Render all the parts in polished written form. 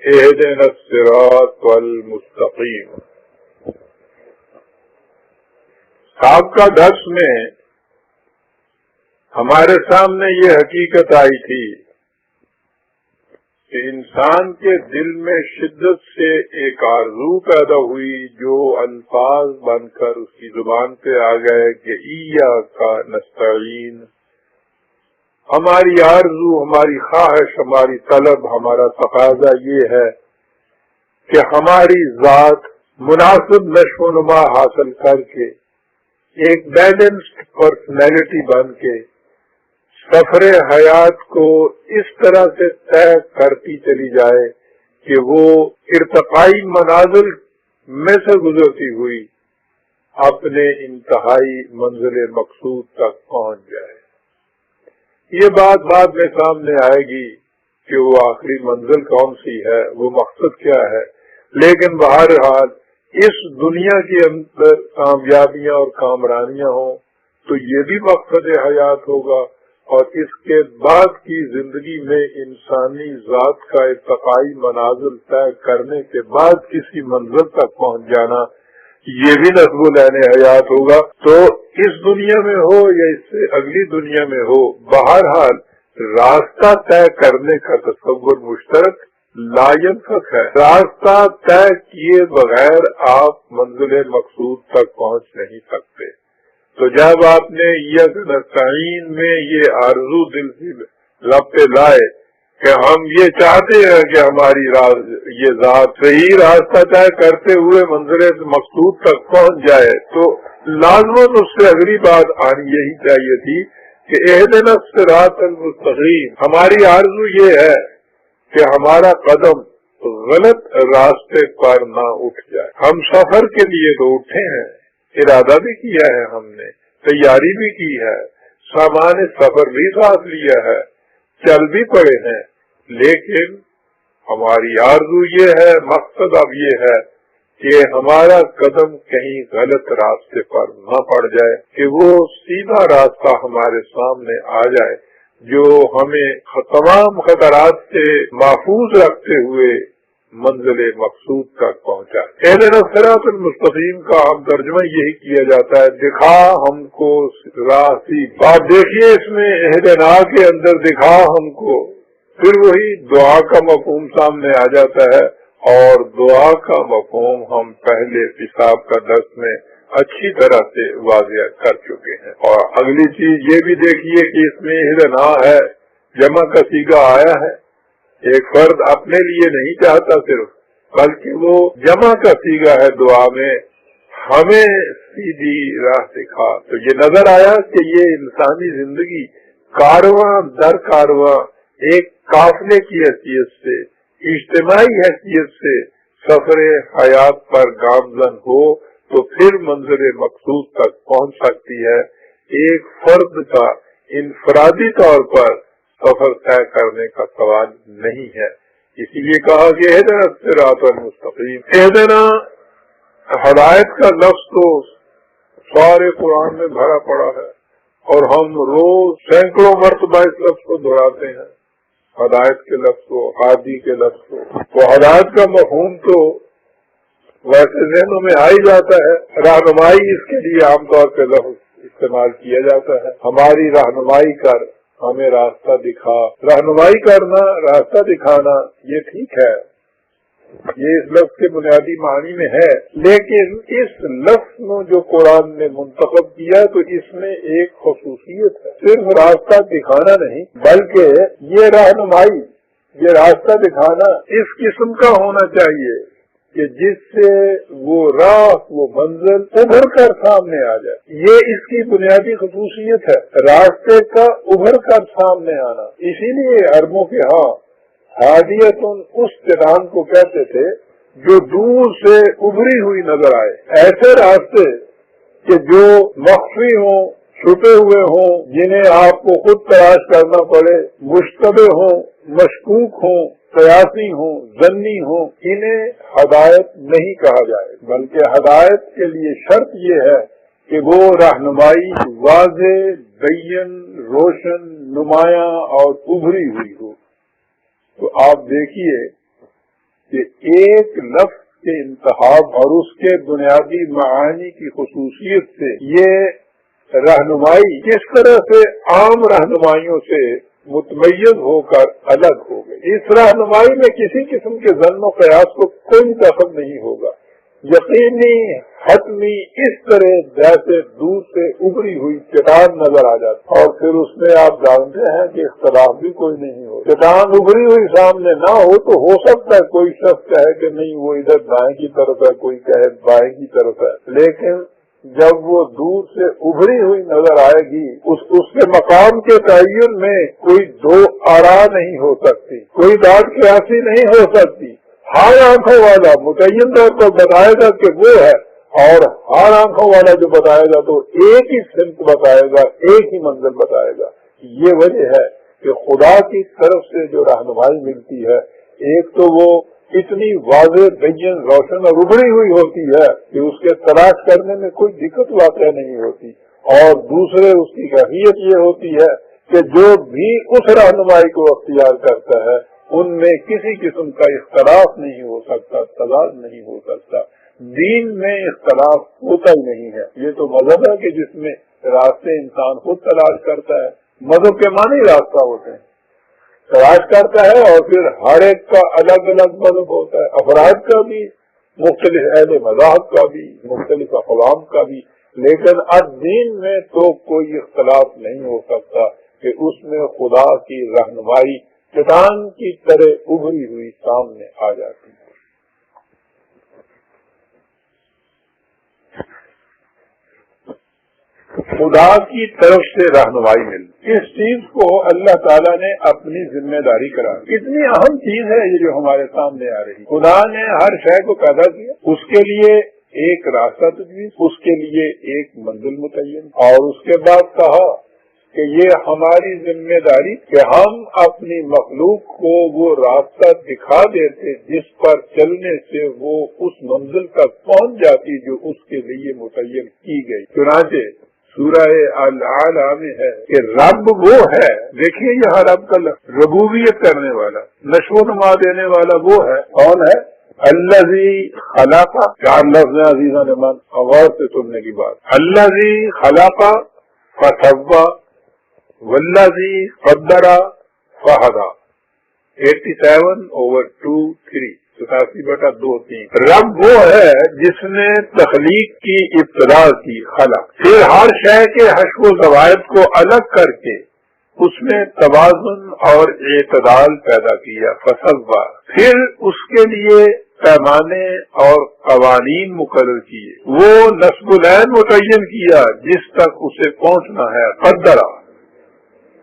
اہدنا الصراط المستقیم۔ سابقہ درس میں ہمارے سامنے یہ حقیقت آئی تھی کہ انسان کے دل میں شدت سے ایک آرزو پیدا ہوئی جو الفاظ بن کر اس کی زبان پہ آ گئے کہ ایاک نستعین۔ ہماری آرزو، ہماری خواہش، ہماری طلب، ہمارا تقاضا یہ ہے کہ ہماری ذات مناسب نشو و نما حاصل کر کے ایک بیلنسڈ پرسنالٹی بن کے سفر حیات کو اس طرح سے طے کرتی چلی جائے کہ وہ ارتقائی منازل میں سے گزرتی ہوئی اپنے انتہائی منزل مقصود تک پہنچ جائے۔ یہ بات بعد میں سامنے آئے گی کہ وہ آخری منزل کون سی ہے، وہ مقصد کیا ہے، لیکن بہرحال اس دنیا کے اندر کامیابیاں اور کامرانیاں ہوں تو یہ بھی مقصد حیات ہوگا، اور اس کے بعد کی زندگی میں انسانی ذات کا ارتقائی منازل طے کرنے کے بعد کسی منزل تک پہنچ جانا یہ بھی نصب العین حیات ہوگا۔ تو اس دنیا میں ہو یا اس سے اگلی دنیا میں ہو، بہرحال راستہ طے کرنے کا تصور مشترک لا ينفک ہے۔ راستہ طے کیے بغیر آپ منزل مقصود تک پہنچ نہیں سکتے۔ تو جب آپ نے ایاک نستعین میں یہ آرزو دل سے رب پہ لائے کہ ہم یہ چاہتے ہیں کہ ہماری یہ ذات صحیح راستہ طے کرتے ہوئے منزل مقصود تک پہنچ جائے، تو لازماً اس سے اگلی بات آنی یہی چاہیے تھی کہ اہدنا الصراط المستقیم۔ ہماری آرزو یہ ہے کہ ہمارا قدم غلط راستے پر نہ اٹھ جائے۔ ہم سفر کے لیے تو اٹھے ہیں، ارادہ بھی کیا ہے، ہم نے تیاری بھی کی ہے، سامان سفر بھی ساتھ لیا ہے، چل بھی پڑے ہیں، لیکن ہماری آرزو یہ ہے، مقصد اب یہ ہے کہ ہمارا قدم کہیں غلط راستے پر نہ پڑ جائے، کہ وہ سیدھا راستہ ہمارے سامنے آ جائے جو ہمیں تمام خطرات سے محفوظ رکھتے ہوئے منزل مقصود تک پہنچا۔ اہدنا الصراط المستقیم کا ہم ترجمہ یہی کیا جاتا ہے، دکھا ہم کو راہ سیدھی۔ آپ دیکھیے اس میں اہدنا کے اندر دکھا ہم کو، پھر وہی دعا کا مفہوم سامنے آ جاتا ہے، اور دعا کا مفہوم ہم پہلے حساب کا درس میں اچھی طرح سے واضح کر چکے ہیں۔ اور اگلی چیز یہ بھی دیکھیے کہ اس میں اہدنا ہے، جمع کا صیغہ آیا ہے، ایک فرد اپنے لیے نہیں چاہتا صرف، بلکہ وہ جمع کا صیغہ ہے دعا میں، ہمیں سیدھی راہ دکھا۔ تو یہ نظر آیا کہ یہ انسانی زندگی کارواں در کارواں ایک قافلے کی حیثیت سے، اجتماعی حیثیت سے سفر حیات پر گامزن ہو تو پھر منزل مقصود تک پہنچ سکتی ہے۔ ایک فرد کا انفرادی طور پر سفر طے کرنے کا سوال نہیں ہے، اسی لیے کہا کہ اہدنا الصراط المستقیم۔ اہدنا ہدایت کا لفظ تو سارے قرآن میں بھرا پڑا ہے، اور ہم روز سینکڑوں مرتبہ اس لفظ کو دہراتے ہیں، ہدایت کے لفظ کو، ہادی کے لفظ کو۔ وہ ہدایت کا مفہوم تو ویسے ذہنوں میں آ ہی جاتا ہے، رہنمائی اس کے لیے عام طور پہ لفظ استعمال کیا جاتا ہے۔ ہماری رہنمائی کر، ہمیں راستہ دکھا۔ رہنمائی کرنا، راستہ دکھانا یہ ٹھیک ہے، یہ اس لفظ کے بنیادی معنی میں ہے، لیکن اس لفظ میں جو قرآن نے منتخب کیا تو اس میں ایک خصوصیت ہے، صرف راستہ دکھانا نہیں بلکہ یہ رہنمائی، یہ راستہ دکھانا اس قسم کا ہونا چاہیے کہ جس سے وہ راہ، وہ منزل ابھر کر سامنے آ جائے۔ یہ اس کی بنیادی خصوصیت ہے، راستے کا ابھر کر سامنے آنا۔ اسی لیے عربوں کے ہاں ہادیتن اس چٹان کو کہتے تھے جو دور سے ابھری ہوئی نظر آئے، ایسے راستے کہ جو مخفی ہوں، چھپے ہوئے ہوں، جنہیں آپ کو خود تلاش کرنا پڑے، مشتبہ ہوں، مشکوک ہوں، قیاسی ہوں، ظنی ہوں، انہیں ہدایت نہیں کہا جائے، بلکہ ہدایت کے لیے شرط یہ ہے کہ وہ رہنمائی واضح، بین، روشن، نمایاں اور ابھری ہوئی ہو۔ تو آپ دیکھیے کہ ایک لفظ کے انتخاب اور اس کے بنیادی معانی کی خصوصیت سے یہ رہنمائی کس طرح سے عام رہنمائیوں سے متمیز ہو کر الگ ہو گئی۔ اس رہنمائی میں کسی قسم کے ظن و قیاس کو کوئی دخل نہیں ہوگا، یقینی حتمی اس طرح جیسے دور سے ابری ہوئی چٹان نظر آ جاتی، اور پھر اس میں آپ جانتے ہیں کہ اختلاف بھی کوئی نہیں ہو۔ چٹان ابری ہوئی سامنے نہ ہو تو ہو سکتا ہے کوئی شخص کہے کہ نہیں وہ ادھر دائیں کی طرف ہے، کوئی کہے بائیں کی طرف ہے، لیکن جب وہ دور سے ابھری ہوئی نظر آئے گی اس کے مقام کے تعین میں کوئی دو آرا نہیں ہو سکتی، کوئی داد قیاسی نہیں ہو سکتی۔ ہر آنکھوں والا متعین طور پر بتائے گا کہ وہ ہے، اور ہر آنکھوں والا جو بتائے گا تو ایک ہی سمت بتائے گا، ایک ہی منزل بتائے گا۔ یہ وجہ ہے کہ خدا کی طرف سے جو رہنمائی ملتی ہے، ایک تو وہ اتنی واضح بین روشن اور ابھری ہوئی ہوتی ہے کہ اس کے تلاش کرنے میں کوئی دقت واقع نہیں ہوتی، اور دوسرے اس کی کیفیت یہ ہوتی ہے کہ جو بھی اس رہنمائی کو اختیار کرتا ہے ان میں کسی قسم کا اختلاف نہیں ہو سکتا، تضاد نہیں ہو سکتا۔ دین میں اختلاف ہوتا ہی نہیں ہے۔ یہ تو مذہب ہے کہ جس میں راستے انسان خود تلاش کرتا ہے، مذہب کے معنی راستہ ہوتے ہیں، تلاش کرتا ہے، اور پھر ہر ایک کا الگ الگ مذہب ہوتا ہے، افراد کا بھی، مختلف اہل مذاہب کا بھی، مختلف اقوام کا بھی، لیکن الدین میں تو کوئی اختلاف نہیں ہو سکتا کہ اس میں خدا کی رہنمائی چٹان کی طرح ابھری ہوئی سامنے آ جاتی ہے۔ خدا کی طرف سے رہنمائی ملتی، اس چیز کو اللہ تعالیٰ نے اپنی ذمہ داری قرار دی۔ کتنی اہم چیز ہے یہ جو ہمارے سامنے آ رہی۔ خدا نے ہر شے کو پیدا کیا، اس کے لیے ایک راستہ تجویز، اس کے لیے ایک منزل متعین، اور اس کے بعد کہا کہ یہ ہماری ذمہ داری کہ ہم اپنی مخلوق کو وہ راستہ دکھا دیتے جس پر چلنے سے وہ اس منزل تک پہنچ جاتی جو اس کے لیے متعین کی گئی۔ چنانچہ سورہ الاعلیٰ میں ہے کہ رب وہ ہے، دیکھیے یہاں رب کا ربوبیت کرنے والا، نشو و نما دینے والا وہ ہے، کون ہے؟ الذی خلق، چار لفظ عزیزان من، غور سے سننے کی بات، الذی خلق فسوی والذی قدر فہدی، 87/2-3، 87/2-3۔ رب وہ ہے جس نے تخلیق کی ابتدا کی، خلق، پھر ہر شے کے حشو و زوائد کو الگ کر کے اس میں توازن اور اعتدال پیدا کیا، فسوی، پھر اس کے لیے پیمانے اور قوانین مقرر کیے، وہ نصب العین متعین کیا جس تک اسے پہنچنا ہے، قدرہ،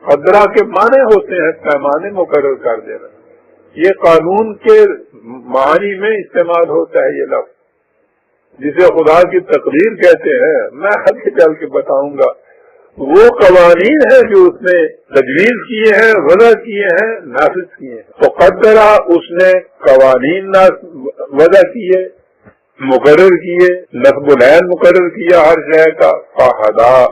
قدرہ کے معنی ہوتے ہیں پیمانے مقرر کر دینا، یہ قانون کے معنی میں استعمال ہوتا ہے یہ لفظ، جسے خدا کی تقدیر کہتے ہیں۔ میں آگے چل کے بتاؤں گا، وہ قوانین ہیں جو اس نے تجویز کیے ہیں، وضع کیے ہیں، نافذ کیے ہیں۔ تو قدرہ، اس نے قوانین وضع کیے، مقرر کیے، نصب العین مقرر کیا ہر شے کا، فہدی،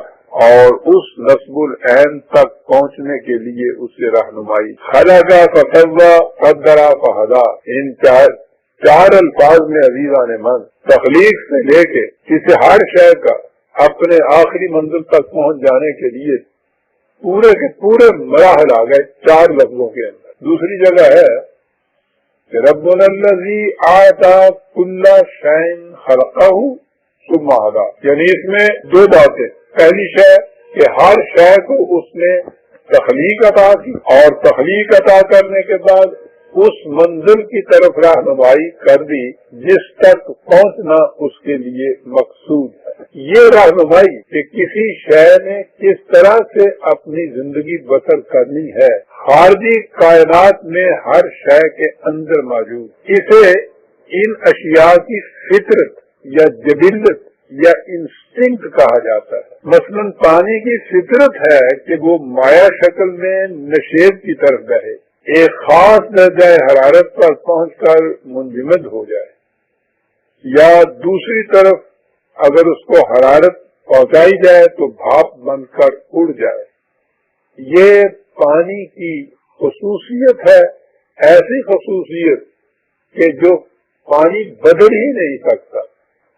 اور اس نصب العین تک پہنچنے کے لیے اسے رہنمائی، خلق فسوی قدر فہدی، ان چار الفاظ میں عزیزان من تخلیق سے لے کے کسی ہر شے کا اپنے آخری منزل تک پہنچ جانے کے لیے پورے کے پورے مراحل آ گئے چار لفظوں کے اندر۔ دوسری جگہ ہے کہ ربنا الذی اعطی کل شیء خلقہ ثم ہدی، یعنی اس میں دو باتیں، پہلی شے کہ ہر شے کو اس نے تخلیق عطا کی، اور تخلیق عطا کرنے کے بعد اس منزل کی طرف رہنمائی کر دی جس تک پہنچنا اس کے لیے مقصود ہے۔ یہ رہنمائی کہ کسی شے نے کس طرح سے اپنی زندگی بسر کرنی ہے، خارجی کائنات میں ہر شے کے اندر موجود، اسے ان اشیاء کی فطرت یا جبلت یا انسٹنکٹ کہا جاتا ہے۔ مثلا پانی کی فطرت ہے کہ وہ مائع شکل میں نشیب کی طرف بہے، ایک خاص درجہ حرارت پر پہنچ کر منجمد ہو جائے، یا دوسری طرف اگر اس کو حرارت پہنچائی جائے تو بھاپ بن کر اڑ جائے۔ یہ پانی کی خصوصیت ہے، ایسی خصوصیت کہ جو پانی بدل ہی نہیں سکتا،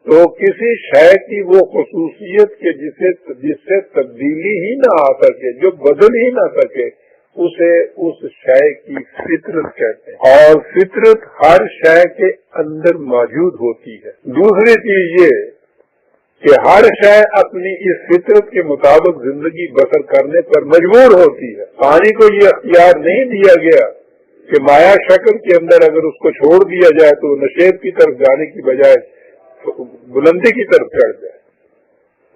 تو کسی شے کی وہ خصوصیت کہ جس سے تبدیلی ہی نہ آ سکے، جو بدل ہی نہ سکے، اسے اس شے کی فطرت کہتے ہیں، اور فطرت ہر شے کے اندر موجود ہوتی ہے۔ دوسری چیز یہ کہ ہر شے اپنی اس فطرت کے مطابق زندگی بسر کرنے پر مجبور ہوتی ہے۔ پانی کو یہ اختیار نہیں دیا گیا کہ مایا شکل کے اندر اگر اس کو چھوڑ دیا جائے تو نشیب کی طرف جانے کی بجائے بلندی کی طرف چڑھ جائے۔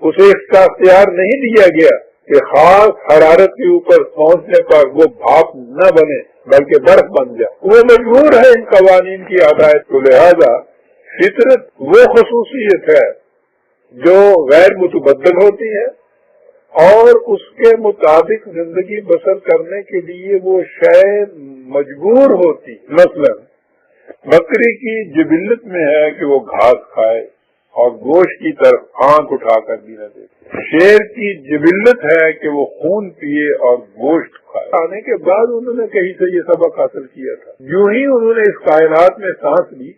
اسے اس کا اختیار نہیں دیا گیا کہ خاص حرارت کے اوپر پہنچنے پر وہ بھاپ نہ بنے بلکہ برف بن جائے۔ وہ مجبور ہے ان قوانین کی ہدایت کو، لہذا فطرت وہ خصوصیت ہے جو غیر متبدل ہوتی ہے اور اس کے مطابق زندگی بسر کرنے کے لیے وہ شے مجبور ہوتی۔ مثلا بکری کی جبلت میں ہے کہ وہ گھاس کھائے اور گوشت کی طرف آنکھ اٹھا کر بھی نہ دیکھے۔ شیر کی جبلت ہے کہ وہ خون پیے اور گوشت کھائے۔ آنے کے بعد انہوں نے کہیں سے یہ سبق حاصل کیا تھا، یوں ہی انہوں نے اس کائنات میں سانس لی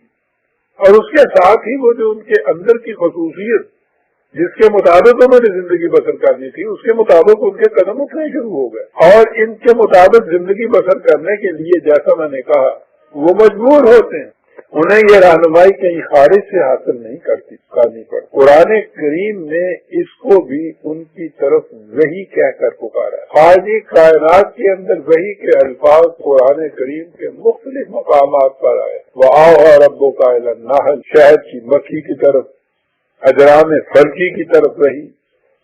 اور اس کے ساتھ ہی وہ جو ان کے اندر کی خصوصیت جس کے مطابق انہوں نے زندگی بسر کرنی تھی، اس کے مطابق ان کے قدم اٹھنے شروع ہو گئے، اور ان کے مطابق زندگی بسر کرنے کے لیے جیسا میں نے کہا وہ مجبور ہوتے ہیں۔ انہیں یہ رہنمائی کہیں خارج سے حاصل نہیں کرنی پڑتی۔ قرآن کریم نے اس کو بھی ان کی طرف وحی کہہ کر پکارا ہے۔ خارجی کائنات کے اندر وحی کے الفاظ قرآن کریم کے مختلف مقامات پر آئے۔ وَأَوْحَىٰ رَبُّكَ إِلَى النَّحْلِ، شہد کی مکھی کی طرف، اجرام فلکی کی طرف وحی،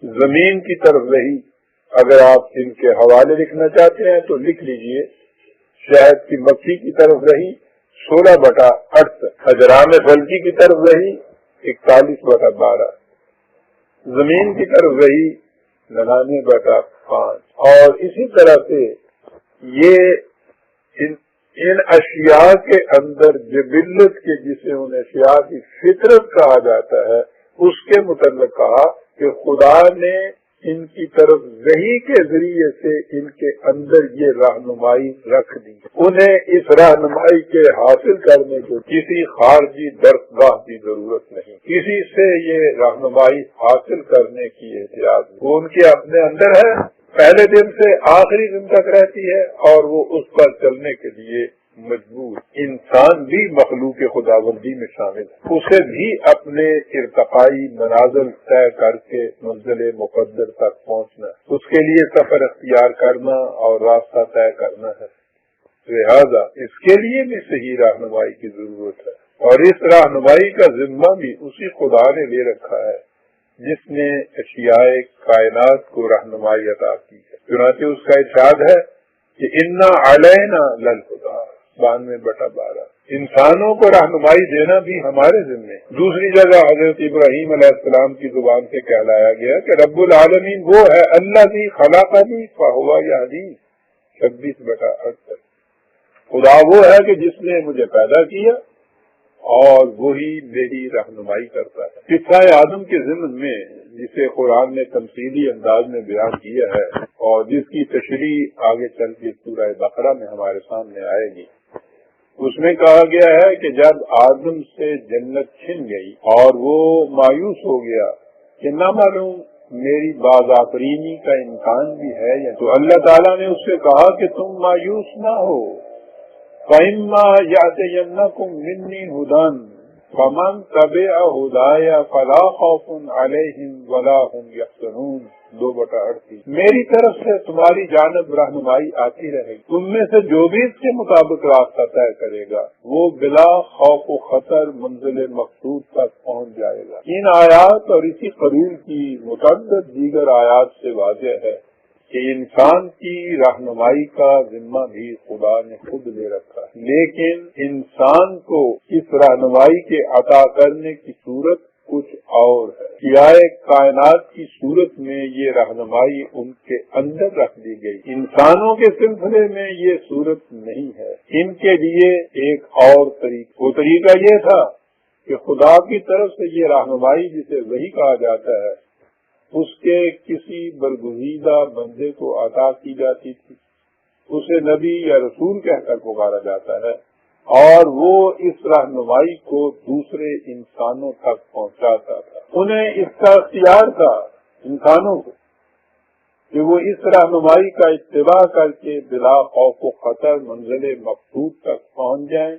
زمین کی طرف وحی۔ اگر آپ ان کے حوالے لکھنا چاہتے ہیں تو لکھ لیجئے، شہد کی مکھی کی طرف وحی 16/68، اجرام فلکی کی طرف وحی 41/12، زمین کی طرف وحی 99/5، اور اسی طرح سے یہ ان اشیاء کے اندر جبلت کے جسے ان اشیاء کی فطرت کہا جاتا ہے، اس کے متعلق کہا کہ خدا نے ان کی طرف وحی کے ذریعے سے ان کے اندر یہ رہنمائی رکھ دی۔ انہیں اس رہنمائی کے حاصل کرنے کو کسی خارجی درسگاہ کی ضرورت نہیں، کسی سے یہ رہنمائی حاصل کرنے کی احتیاج وہ ان کے اپنے اندر ہے، پہلے دن سے آخری دن تک رہتی ہے، اور وہ اس پر چلنے کے لیے مجبور۔ انسان بھی مخلوق خداوندی میں شامل ہے، اسے بھی اپنے ارتقائی منازل طے کر کے منزل مقدر تک پہنچنا، اس کے لیے سفر اختیار کرنا اور راستہ طے کرنا ہے۔ لہذا اس کے لیے بھی صحیح رہنمائی کی ضرورت ہے، اور اس رہنمائی کا ذمہ بھی اسی خدا نے لے رکھا ہے جس نے اشیاء کائنات کو رہنمائی عطا کی ہے۔ چنانچہ اس کا ارشاد ہے کہ انا علینا للہدی 92/12، انسانوں کو رہنمائی دینا بھی ہمارے ذمے۔ دوسری جگہ حضرت ابراہیم علیہ السلام کی زبان سے کہلایا گیا کہ رب العالمین وہ ہے الذی خلقنی فہو یہدین 26/68، خدا وہ ہے کہ جس نے مجھے پیدا کیا اور وہی میری رہنمائی کرتا ہے۔ قصہ آدم کے ضمن میں جسے قرآن نے تمثیلی انداز میں بیان کیا ہے اور جس کی تشریح آگے چل کے سورہ بقرہ میں ہمارے سامنے آئے گی، اس میں کہا گیا ہے کہ جب آدم سے جنت چھن گئی اور وہ مایوس ہو گیا کہ نہ معلوم میری باز آفرینی کا امکان بھی ہے یا، تو اللہ تعالیٰ نے اس سے کہا کہ تم مایوس نہ ہو، فَإِمَّا يَأْتِيَنَّكُم مِّنِّي هُدًى فَمَن تَبِعَ هُدَايَ فَلَا خَوْفٌ عَلَيْهِمْ وَلَا هُمْ يَحْزَنُونَ 2/38۔ میری طرف سے تمہاری جانب رہنمائی آتی رہے گی، تم میں سے جو بھی اس کے مطابق راستہ طے کرے گا وہ بلا خوف و خطر منزل مقصود تک پہنچ جائے گا۔ ان آیات اور اسی قبیل کی متعدد دیگر آیات سے واضح ہے کہ انسان کی رہنمائی کا ذمہ بھی خدا نے خود لے رکھا ہے، لیکن انسان کو اس رہنمائی کے عطا کرنے کی صورت کچھ اور ہے۔ اشیاء کائنات کی صورت میں یہ رہنمائی ان کے اندر رکھ دی گئی، انسانوں کے سلسلے میں یہ صورت نہیں ہے۔ ان کے لیے ایک اور طریقہ، وہ طریقہ یہ تھا کہ خدا کی طرف سے یہ رہنمائی جسے وحی کہا جاتا ہے اس کے کسی برگزیدہ بندے کو عطا کی جاتی تھی، اسے نبی یا رسول کہہ کر پکارا جاتا ہے، اور وہ اس رہنمائی کو دوسرے انسانوں تک پہنچاتا تھا۔ انہیں اس کا اختیار تھا انسانوں کو کہ وہ اس رہنمائی کا اتباع کر کے بلا خوف و خطر منزل مقصود تک پہنچ جائیں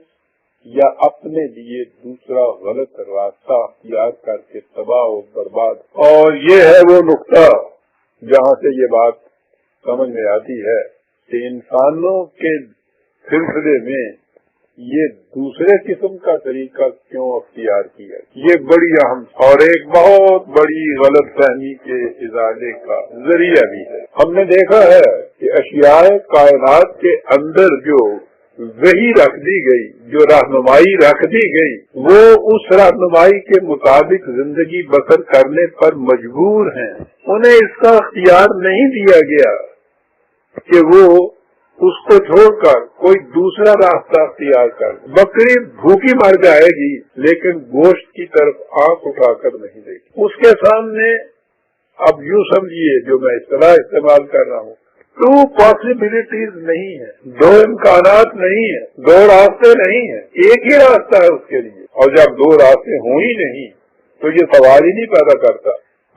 یا اپنے لیے دوسرا غلط راستہ اختیار کر کے تباہ و برباد۔ اور یہ ہے وہ نقطہ جہاں سے یہ بات سمجھ میں آتی ہے کہ انسانوں کے سلسلے میں یہ دوسرے قسم کا طریقہ کیوں اختیار کیا، یہ بڑی اہم اور ایک بہت بڑی غلط فہمی کے ازالے کا ذریعہ بھی ہے۔ ہم نے دیکھا ہے کہ اشیاء کائنات کے اندر جو وحی رکھ دی گئی، جو رہنمائی رکھ دی گئی، وہ اس رہنمائی کے مطابق زندگی بسر کرنے پر مجبور ہیں۔ انہیں اس کا اختیار نہیں دیا گیا کہ وہ اس کو چھوڑ کر کوئی دوسرا راستہ اختیار کر۔ بکری بھوکی مر جائے گی لیکن گوشت کی طرف آنکھ اٹھا کر نہیں دے گی۔ اس کے سامنے اب یوں سمجھیے جو میں اصطلاح استعمال کر رہا ہوں، 2 possibilities نہیں ہے، 2 امکانات نہیں ہے، 2 راستے نہیں ہیں، ایک ہی راستہ ہے اس کے لیے۔ اور جب 2 راستے ہوں ہی نہیں تو یہ سوال ہی نہیں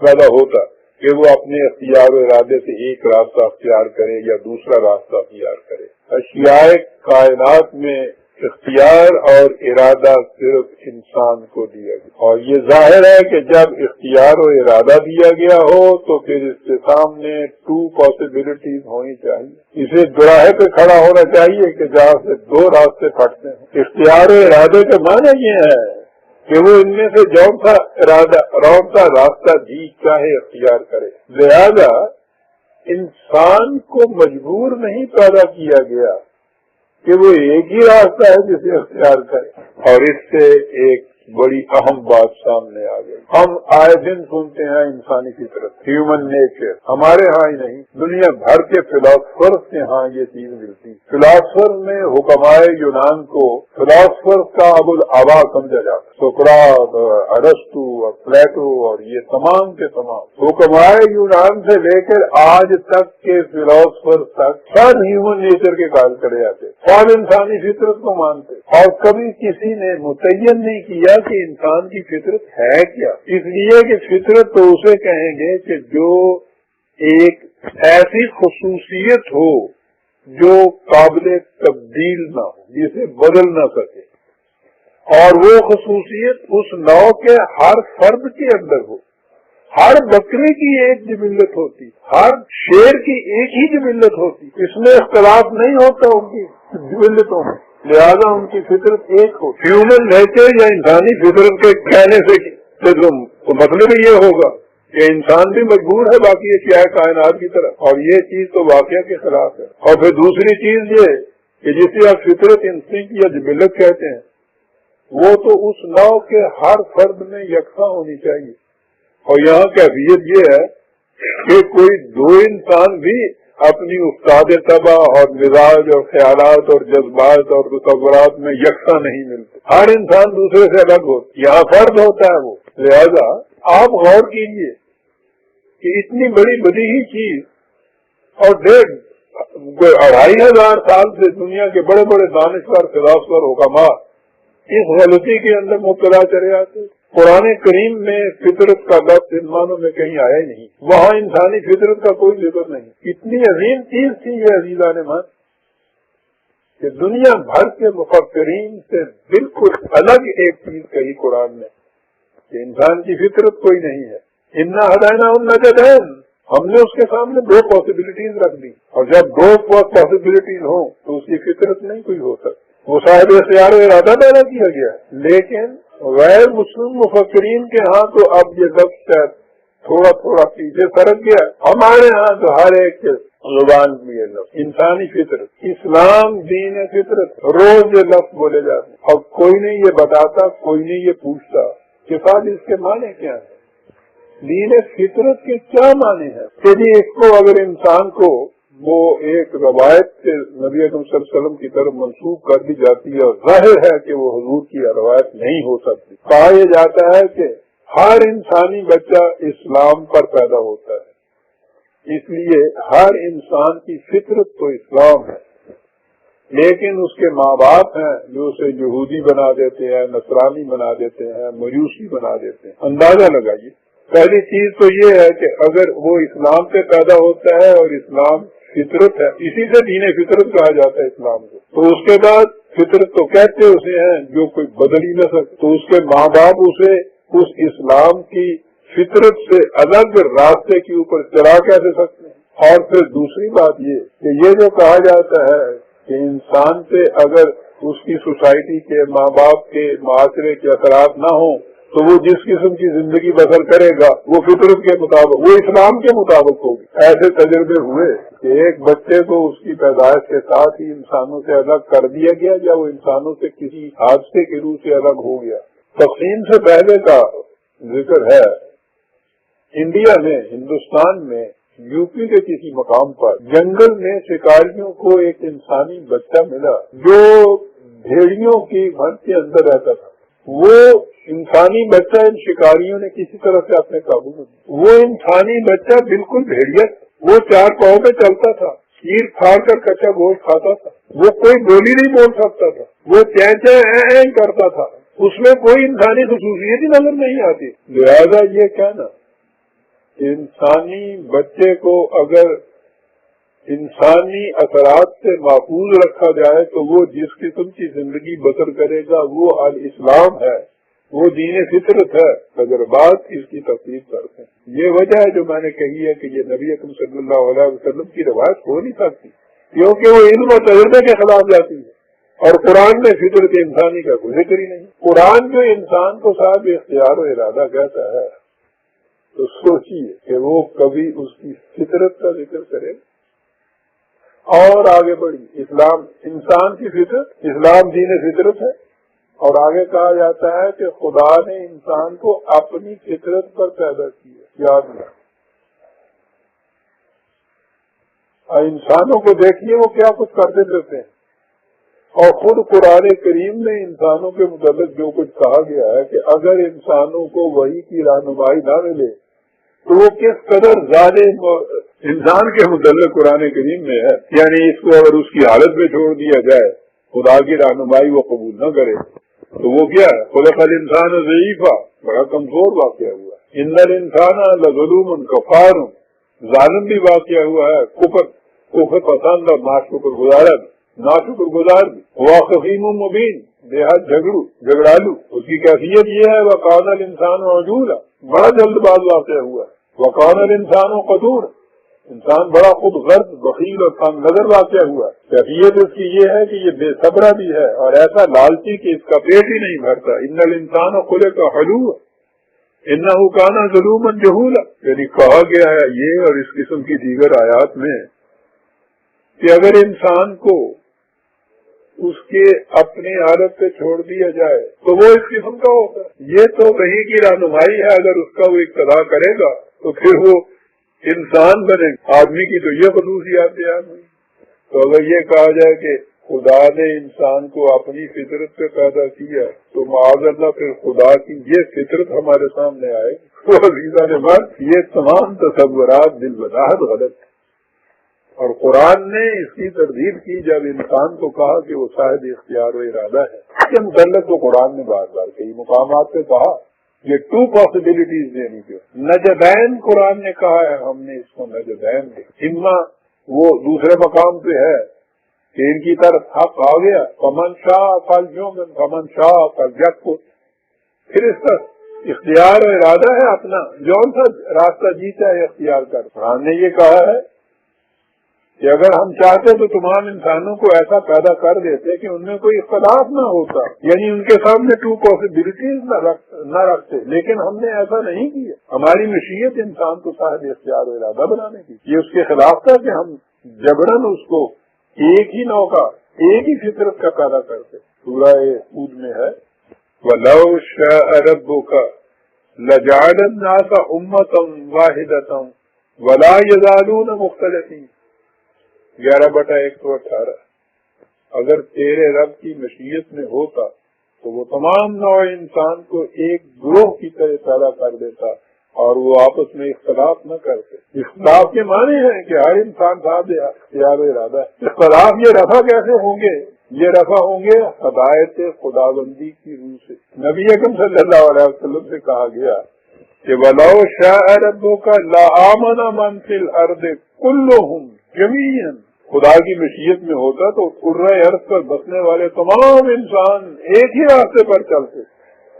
پیدا ہوتا کہ وہ اپنے اختیار و ارادے سے ایک راستہ اختیار کرے یا دوسرا راستہ اختیار کرے۔ اشیاء کائنات میں اختیار اور ارادہ صرف انسان کو دیا گیا، اور یہ ظاہر ہے کہ جب اختیار و ارادہ دیا گیا ہو تو پھر اس کے سامنے 2 possibilities ہونی چاہیے۔ اسے دوراہے پہ کھڑا ہونا چاہیے کہ جہاں سے 2 راستے پھٹتے ہیں۔ اختیار و ارادے کا معنی یہ ہے کہ وہ ان میں سے جون سا راستہ جی چاہے اختیار کرے۔ لہذا انسان کو مجبور نہیں پیدا کیا گیا کہ وہ ایک ہی راستہ ہے جسے اختیار کرے۔ اور اس سے ایک بڑی اہم بات سامنے آ گئی۔ ہم آئے دن سنتے ہیں انسانی فطرت، ہیومن نیچر، ہمارے ہاں ہی نہیں دنیا بھر کے فلاسفرز کے ہاں یہ چیز ملتی۔ فلاسفر میں حکمائے یونان کو فلاسفر کا ابو الآبا سمجھا جاتا، سقراط اور ارسطو اور پلیٹو اور یہ تمام کے تمام حکمائے یونان سے لے کر آج تک کے فلاسفر تک سب ہیومن نیچر کے قائل کرے جاتے، سب انسانی فطرت کو مانتے، اور کبھی کسی نے متعین نہیں کیا کہ انسان کی فطرت ہے کیا۔ اس لیے کہ فطرت تو اسے کہیں گے کہ جو ایک ایسی خصوصیت ہو جو قابل تبدیل نہ ہو، جسے بدل نہ سکے، اور وہ خصوصیت اس نوع کے ہر فرد کے اندر ہو۔ ہر بکری کی ایک جبلت ہوتی، ہر شیر کی ایک ہی جبلت ہوتی، اس میں اختلاف نہیں ہوتا ان کی جبلتوں میں، لہذا ان کی فطرت ایک ہو۔ ہیومن نیچر یا انسانی فطرت کے کہنے سے تو مطلب یہ ہوگا کہ انسان بھی مجبور ہے باقی اشیاء کائنات کی طرف، اور یہ چیز تو واقعہ کے خلاف ہے۔ اور پھر دوسری چیز یہ کہ جسے آپ فطرت انسٹنکٹ یا جبلت کہتے ہیں، وہ تو اس نوع کے ہر فرد میں یکساں ہونی چاہیے۔ اور یہاں کیفیت یہ ہے کہ کوئی 2 انسان بھی اپنی استاد طبع اور مزاج اور خیالات اور جذبات اور تصورات میں یکساں نہیں ملتے، ہر انسان دوسرے سے الگ ہوتا، یہاں فرد ہوتا ہے وہ۔ لہذا آپ غور کیجئے کہ اتنی بڑی بدیہی چیز، اور 2500 سال سے دنیا کے بڑے بڑے دانشور فلاسفر حکماء اس غلطی کے اندر مبتلا چلے آتے۔ قرآن کریم میں فطرت کا لفظ ان معنوں میں کہیں آیا ہی نہیں، وہاں انسانی فطرت کا کوئی ذکر نہیں۔ اتنی عظیم چیز تھی یہ عزیزان من کہ دنیا بھر کے مفکرین سے بالکل الگ ایک چیز کہی قرآن نے کہ انسان کی فطرت کوئی نہیں ہے۔ انا ہداینا النجدین، ہم نے اس کے سامنے 2 possibilities رکھ دی، اور جب 2 possibilities ہوں تو اس کی فطرت نہیں کوئی ہو سکتی، وہ صاحب اختیار و ارادہ پیدا کیا گیا۔ لیکن غیر مسلم مفکرین کے ہاں تو اب یہ لفظ تھوڑا تھوڑا پیچھے سرک گیا، ہمارے ہاں تو ہر ایک زبان میں یہ لفظ انسانی فطرت، اسلام دین فطرت، روز یہ لفظ بولے جاتے ہیں، اور کوئی نہیں یہ بتاتا، کوئی نہیں یہ پوچھتا کہ صاحب اس کے معنی کیا ہے، دین فطرت کے کیا معنی ہے۔ کہ جی اس کو اگر انسان کو وہ ایک روایت سے نبی اکرم صلی اللہ علیہ وسلم کی طرف منسوخ کر دی جاتی ہے، اور ظاہر ہے کہ وہ حضور کی روایت نہیں ہو سکتی۔ کہا یہ جاتا ہے کہ ہر انسانی بچہ اسلام پر پیدا ہوتا ہے، اس لیے ہر انسان کی فطرت تو اسلام ہے، لیکن اس کے ماں باپ ہیں جو اسے یہودی بنا دیتے ہیں، نصرانی بنا دیتے ہیں، مجوسی بنا دیتے ہیں۔ اندازہ لگائیے، پہلی چیز تو یہ ہے کہ اگر وہ اسلام سے پیدا ہوتا ہے اور اسلام فطرت ہے، اسی سے دین فطرت کہا جاتا ہے اسلام کو، تو اس کے بعد فطرت تو کہتے اسے ہیں جو کوئی بدل ہی نہ سکتے، تو اس کے ماں باپ اسے اس اسلام کی فطرت سے الگ راستے کے اوپر چلا کیسے سکتے ہیں؟ اور پھر دوسری بات یہ جو کہا جاتا ہے کہ انسان پہ اگر اس کی سوسائٹی کے، ماں باپ کے، معاشرے کے اثرات نہ ہوں تو وہ جس قسم کی زندگی بسر کرے گا وہ فطرت کے مطابق، وہ اسلام کے مطابق ہوگی۔ ایسے تجربے ہوئے کہ ایک بچے کو اس کی پیدائش کے ساتھ ہی انسانوں سے الگ کر دیا گیا یا وہ انسانوں سے کسی حادثے کے روح سے الگ ہو گیا۔ تقسیم سے پہلے کا ذکر ہے، انڈیا میں، ہندوستان میں، یو پی کے کسی مقام پر جنگل میں شکاریوں کو ایک انسانی بچہ ملا جو بھیڑیوں کی گھر کے اندر رہتا تھا۔ وہ انسانی بچہ ان شکاریوں نے کسی طرح سے اپنے قابو میں لیا۔ وہ انسانی بچہ بالکل بھیڑیا تھا، وہ 4 پاؤں پہ چلتا تھا، چیر پھاڑ کر کچا گوشت کھاتا تھا، وہ کوئی بولی نہیں بول سکتا تھا، وہ چیں کرتا تھا، اس میں کوئی انسانی خصوصیت ہی نظر نہیں آتی۔ لہذا یہ کہنا انسانی بچے کو اگر انسانی اثرات سے محفوظ رکھا جائے تو وہ جس قسم کی زندگی بسر کرے گا وہ الاسلام ہے، وہ دین فطرت ہے۔ تجربات اس کی تفسیر کرتے ہیں۔ یہ وجہ ہے جو میں نے کہی ہے کہ یہ نبی اکرم صلی اللہ علیہ وسلم کی روایت ہو نہیں سکتی، کیونکہ وہ علم و تجربے کے خلاف جاتی ہے، اور قرآن میں فطرت انسانی کا کوئی ذکر ہی نہیں۔ قرآن جو انسان کو صاحب اختیار و ارادہ کہتا ہے تو سوچیے کہ وہ کبھی اس کی فطرت کا ذکر کرے۔ اور آگے بڑھی، اسلام انسان کی فطرت، اسلام دین فطرت ہے، اور آگے کہا جاتا ہے کہ خدا نے انسان کو اپنی فطرت پر پیدا کیا۔ یاد رکھ، انسانوں کو دیکھیے وہ کیا کچھ کرتے رہتے ہیں، اور خود قرآن کریم میں انسانوں کے متعلق جو کچھ کہا گیا ہے کہ اگر انسانوں کو وحی کی رہنمائی نہ ملے تو وہ کس قدر ظالم انسان کے متعلق قرآن کریم میں ہے، یعنی اس کو اگر اس کی حالت میں چھوڑ دیا جائے، خدا کی رہنمائی وہ قبول نہ کرے تو وہ کیا ہے؟ خلق الانسان ضعیفا، بڑا کمزور واقعہ ہوا ہے۔ ان الانسان لظلوم کفار، ظالم بھی واقعہ ہوا ہے، کفر پسند اور ناشکر گزار بھی، واقفیم مبین، بے حد جھگڑالو۔ اس کی کیفیت یہ ہے وکان الانسان عجولا، بڑا جلد باز واقعہ ہوا ہے۔ وکان الانسان قتور، انسان بڑا خود غرض، بخیل اور کم نظر واقعہ ہوا ہے۔ کیفیت اس کی یہ ہے کہ یہ بے صبرا بھی ہے اور ایسا لالچی کہ اس کا پیٹ ہی نہیں بھرتا۔ ان الانسان خلق حلوعا انہ کان ظلوما جہولا، یعنی کہا گیا ہے یہ اور اس قسم کی دیگر آیات میں کہ اگر انسان کو اس کے اپنی حالت پہ چھوڑ دیا جائے تو وہ اس قسم کا ہوتا ہے۔ یہ تو وحی کی رہنمائی ہے، اگر اس کا وہ اقتدا کرے گا تو پھر وہ انسان بنے گا۔ آدمی کی تو یہ خصوصیات بیان ہوئی۔ تو اگر یہ کہا جائے کہ خدا نے انسان کو اپنی فطرت پہ پیدا کیا تو معاذ اللہ پھر خدا کی یہ فطرت ہمارے سامنے آئے تو عزیزان بات یہ تمام تصورات بالبداہت غلط ہے، اور قرآن نے اس کی تردید کی جب انسان کو کہا کہ وہ صاحب اختیار و ارادہ ہے۔ اس کے متعلق تو قرآن نے بار بار کئی مقامات پہ کہا یہ 2 پاسبلٹیز دینی تھی۔ نجدین قرآن نے کہا ہے، ہم نے اس کو نجدین دے، اما وہ دوسرے مقام پہ ہے کہ ان کی طرف حق آ گیا، فمن شاء فلیؤمن فمن شاء فلیکفر، پھر اس کا اختیار و ارادہ ہے اپنا، جون سا راستہ جیتا ہے اختیار کر۔ قرآن نے یہ کہا ہے کہ اگر ہم چاہتے تو تمام انسانوں کو ایسا پیدا کر دیتے کہ ان میں کوئی اختلاف نہ ہوتا، یعنی ان کے سامنے 2 پاسبلٹیز نہ رکھتے، لیکن ہم نے ایسا نہیں کیا۔ ہماری مشیت انسان کو صاحب اختیار و ارادہ بنانے کی، یہ اس کے خلاف تھا کہ ہم جبرن اس کو ایک ہی نوع کا، ایک ہی فطرت کا پیدا کرتے۔ سورہ ہود میں ہے وَلَوْ شَاءَ رَبُّكَ لَجَعَلَ النَّاسَ أُمَّةً وَاحِدَةً وَلَا يَزَالُونَ مُخْتَلِفِينَ، 11/118۔ اگر تیرے رب کی مشیت میں ہوتا تو وہ تمام نوع انسان کو ایک گروہ کی طرح پیدا کر دیتا اور وہ آپس میں اختلاف نہ کرتے. اختلاف کے معنی ہے کہ ہر انسان صاحب اختیار و ارادہ ہے. اختلاف یہ رفع کیسے ہوں گے؟ یہ رفع ہوں گے ہدایت خداوندی کی روح سے. نبی اکرم صلی اللہ علیہ وسلم سے کہا گیا کہ وَلَوْ شَاءَ رَبُّكَ لَآمَنَ مَنْ فِي الْأَرْضِ كُلُّهُمْ جَمِيعًا. خدا کی مشیت میں ہوتا تو کرۂ ارض پر بسنے والے تمام انسان ایک ہی راستے پر چلتے،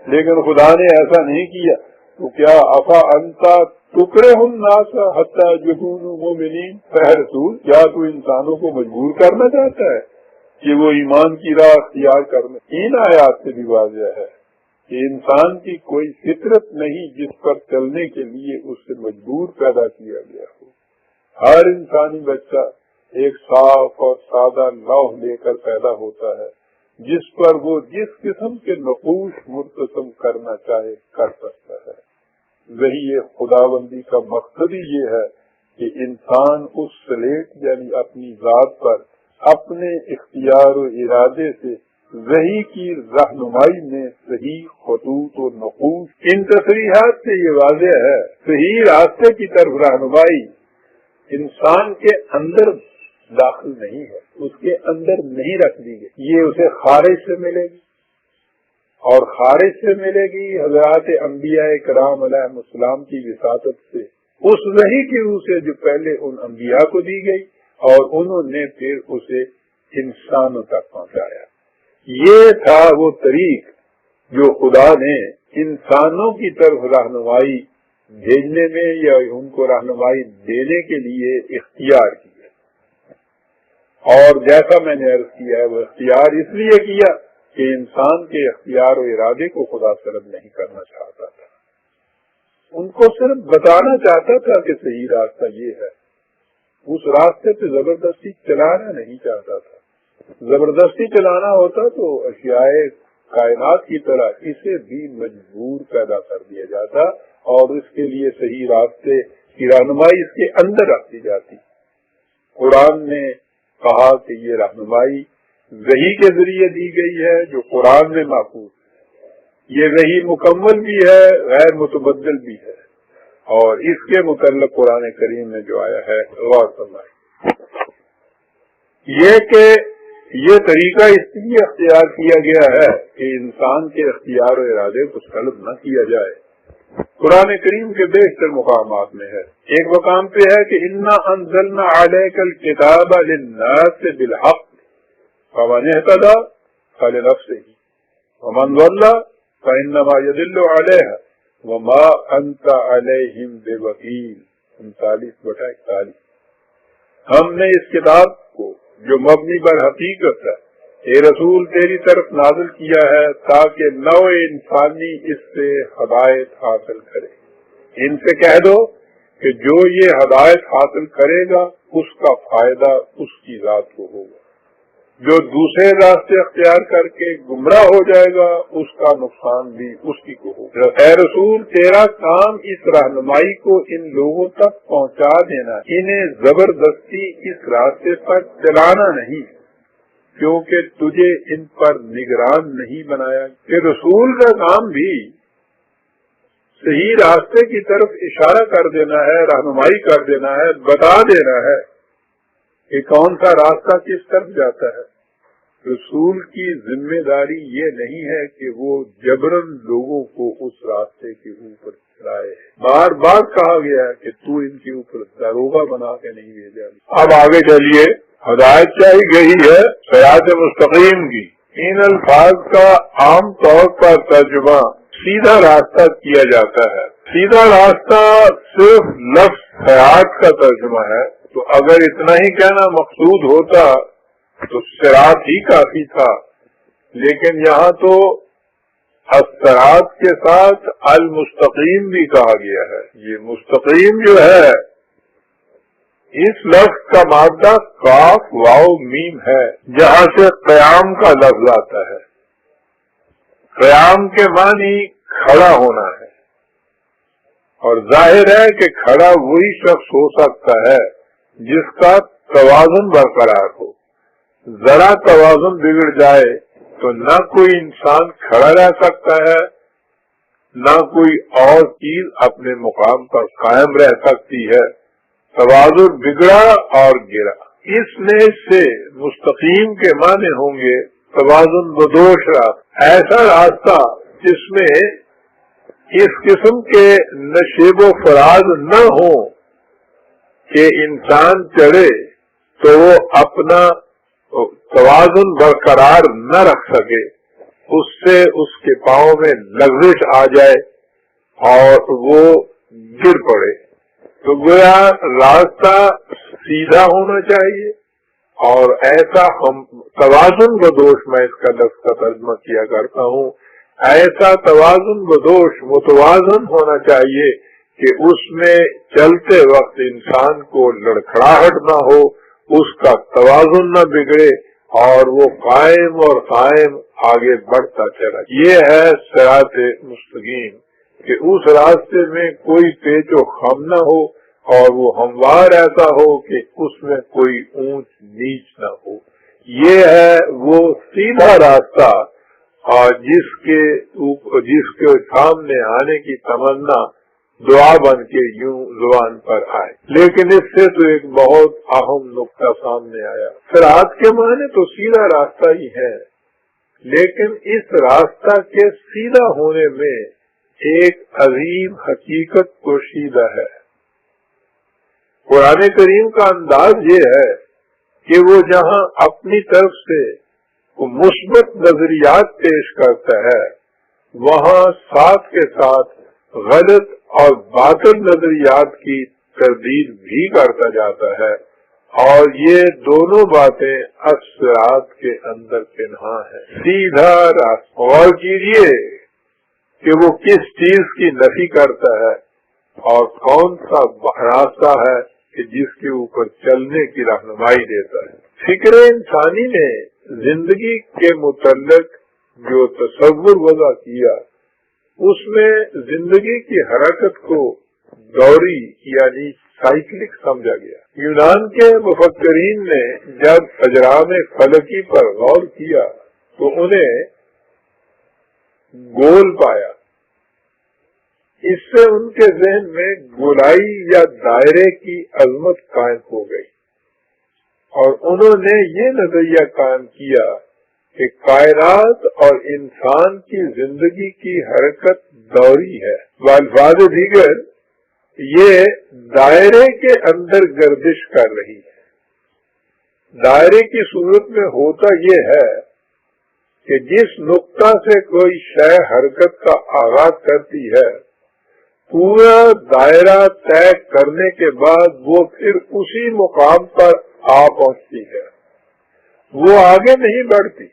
لیکن خدا نے ایسا نہیں کیا. تو کیا افا انتا ٹکڑے الناس حتی یکونوا مومنین، اے رسول کیا تو انسانوں کو مجبور کرنا چاہتا ہے کہ وہ ایمان کی راہ اختیار کرنے؟ ان آیات سے بھی واضح ہے کہ انسان کی کوئی فطرت نہیں جس پر چلنے کے لیے اس سے مجبور پیدا کیا گیا ہو. ہر انسانی بچہ ایک صاف اور سادہ لوح لے کر پیدا ہوتا ہے جس پر وہ جس قسم کے نقوش مرتسم کرنا چاہے کر سکتا ہے. وہی خداوندی کا مقصد ہی یہ ہے کہ انسان اس سلیٹ یعنی اپنی ذات پر اپنے اختیار و ارادے سے وحی کی رہنمائی میں صحیح خطوط و نقوش. ان تصریحات سے یہ واضح ہے صحیح راستے کی طرف رہنمائی انسان کے اندر داخل نہیں ہے، اس کے اندر نہیں رکھ دی گئی. یہ اسے خارج سے ملے گی، اور خارج سے ملے گی حضرات انبیاء کرام علیہ السلام کی وساطت سے، اس وحی کی روح سے جو پہلے ان انبیاء کو دی گئی اور انہوں نے پھر اسے انسانوں تک پہنچایا. یہ تھا وہ طریق جو خدا نے انسانوں کی طرف رہنمائی بھیجنے میں یا ان کو رہنمائی دینے کے لیے اختیار کیا. اور جیسا میں نے عرض کیا ہے وہ اختیار اس لیے کیا کہ انسان کے اختیار و ارادے کو خدا سلب نہیں کرنا چاہتا تھا، ان کو صرف بتانا چاہتا تھا کہ صحیح راستہ یہ ہے. اس راستے پہ زبردستی چلانا نہیں چاہتا تھا. زبردستی چلانا ہوتا تو اشیاء کائنات کی طرح اسے بھی مجبور پیدا کر دیا جاتا اور اس کے لیے صحیح راستے کی رہنمائی اس کے اندر رکھ دی جاتی. قرآن نے کہا کہ یہ رہنمائی وحی کے ذریعے دی گئی ہے جو قرآن میں محفوظ ہے. یہ وحی مکمل بھی ہے، غیر متبدل بھی ہے، اور اس کے متعلق قرآن کریم میں جو آیا ہے غور فرمائیں. یہ کہ یہ طریقہ اس لیے اختیار کیا گیا ہے کہ انسان کے اختیار و ارادے کو سلب نہ کیا جائے. قرآن کریم کے بیشتر مقامات میں ہے. ایک مقام پہ ہے کہ انا انزلنا علیک الکتاب للناس بالحق فمن اہتدی فلنفسہ ومن ضل فانما يضل علیہا وما انت علیہم بوکیل. 39/41. ہم نے اس کتاب کو جو مبنی بر حقیقت ہے اے رسول تیری طرف نازل کیا ہے تاکہ نوع انسانی اس سے ہدایت حاصل کرے. ان سے کہہ دو کہ جو یہ ہدایت حاصل کرے گا اس کا فائدہ اس کی ذات کو ہوگا، جو دوسرے راستے اختیار کر کے گمراہ ہو جائے گا اس کا نقصان بھی اس کی کو ہوگا. اے رسول تیرا کام اس رہنمائی کو ان لوگوں تک پہنچا دینا، انہیں زبردستی اس راستے پر چلانا نہیں، کیونکہ تجھے ان پر نگران نہیں بنایا. کہ رسول کا کام بھی صحیح راستے کی طرف اشارہ کر دینا ہے، رہنمائی کر دینا ہے، بتا دینا ہے کہ کون سا راستہ کس طرف جاتا ہے. رسول کی ذمہ داری یہ نہیں ہے کہ وہ جبرن لوگوں کو اس راستے کے اوپر چلائے. بار بار کہا گیا ہے کہ تو ان کے اوپر داروغہ بنا کے نہیں بھیجا. اب آگے چلیے. ہدایت چاہی گئی ہے صراط مستقیم کی. ان الفاظ کا عام طور پر ترجمہ سیدھا راستہ کیا جاتا ہے. سیدھا راستہ صرف لفظ حیات کا ترجمہ ہے، تو اگر اتنا ہی کہنا مقصود ہوتا تو صراط ہی کافی تھا. لیکن یہاں تو الصراط کے ساتھ المستقیم بھی کہا گیا ہے. یہ مستقیم جو ہے اس لفظ کا مادہ کاف واو میم ہے، جہاں سے قیام کا لفظ آتا ہے. قیام کے معنی کھڑا ہونا ہے، اور ظاہر ہے کہ کھڑا وہی شخص ہو سکتا ہے جس کا توازن برقرار ہو. ذرا توازن بگڑ جائے تو نہ کوئی انسان کھڑا رہ سکتا ہے نہ کوئی اور چیز اپنے مقام پر قائم رہ سکتی ہے۔ توازن بگڑا اور گرا، اس میں سے مستقیم کے معنی ہوں گے توازن بدوش راستہ، ایسا راستہ جس میں اس قسم کے نشیب و فراز نہ ہو کہ انسان چڑھے تو وہ اپنا توازن برقرار نہ رکھ سکے، اس سے اس کے پاؤں میں لغزش آ جائے اور وہ گر پڑے۔ تو گویا راستہ سیدھا ہونا چاہیے، اور ایسا ہم توازن بدوش، میں اس کا لفظ کا ترجمہ کیا کرتا ہوں، ایسا توازن بدوش متوازن ہونا چاہیے کہ اس میں چلتے وقت انسان کو لڑکھڑاہٹ نہ ہو، اس کا توازن نہ بگڑے اور وہ قائم اور قائم آگے بڑھتا چلا۔ یہ ہے صراط مستقیم، کہ اس راستے میں کوئی پیچ و خم نہ ہو اور وہ ہموار ایسا ہو کہ اس میں کوئی اونچ نیچ نہ ہو۔ یہ ہے وہ سیدھا راستہ اور جس کے سامنے آنے کی تمنا دعا بن کے یوں زبان پر آئے۔ لیکن اس سے تو ایک بہت اہم نقطہ سامنے آیا، صراط کے معنی تو سیدھا راستہ ہی ہے، لیکن اس راستہ کے سیدھا ہونے میں ایک عظیم حقیقت پوشیدہ ہے۔ قرآن کریم کا انداز یہ ہے کہ وہ جہاں اپنی طرف سے مثبت نظریات پیش کرتا ہے، وہاں ساتھ کے ساتھ غلط اور باطل نظریات کی تردید بھی کرتا جاتا ہے، اور یہ دونوں باتیں الصراط کے اندر پنہاں ہیں۔ سیدھا راستہ، غور کیجئے کہ وہ کس چیز کی نفی کرتا ہے اور کون سا راستہ ہے کہ جس کے اوپر چلنے کی رہنمائی دیتا ہے۔ فکر انسانی نے زندگی کے متعلق جو تصور وضع کیا، اس میں زندگی کی حرکت کو دوری یعنی سائیکلک سمجھا گیا۔ یونان کے مفکرین نے جب اجرام فلکی پر غور کیا تو انہیں گول پایا، اس سے ان کے ذہن میں گولائی یا دائرے کی عظمت قائم ہو گئی، اور انہوں نے یہ نظریہ قائم کیا کہ کائنات اور انسان کی زندگی کی حرکت دوری ہے، بالفاظ دیگر یہ دائرے کے اندر گردش کر رہی ہے۔ دائرے کی صورت میں ہوتا یہ ہے کہ جس نقطہ سے کوئی شے حرکت کا آغاز کرتی ہے، پورا دائرہ طے کرنے کے بعد وہ پھر اسی مقام پر آ پہنچتی ہے، وہ آگے نہیں بڑھتی۔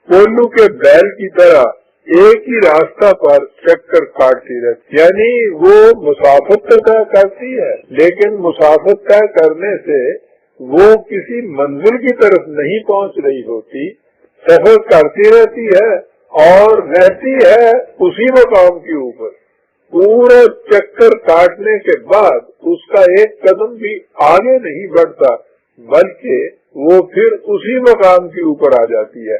کولو کے بیل کی طرح ایک ہی راستہ پر چکر کاٹتی رہتی، یعنی وہ مسافت طے کرتی ہے، لیکن مسافت طے کرنے سے وہ کسی منزل کی طرف نہیں پہنچ رہی ہوتی، سفر کرتی رہتی ہے اور رہتی ہے اسی مقام کے اوپر۔ پورا چکر کاٹنے کے بعد اس کا ایک قدم بھی آگے نہیں بڑھتا، بلکہ وہ پھر اسی مقام کے اوپر آ جاتی ہے۔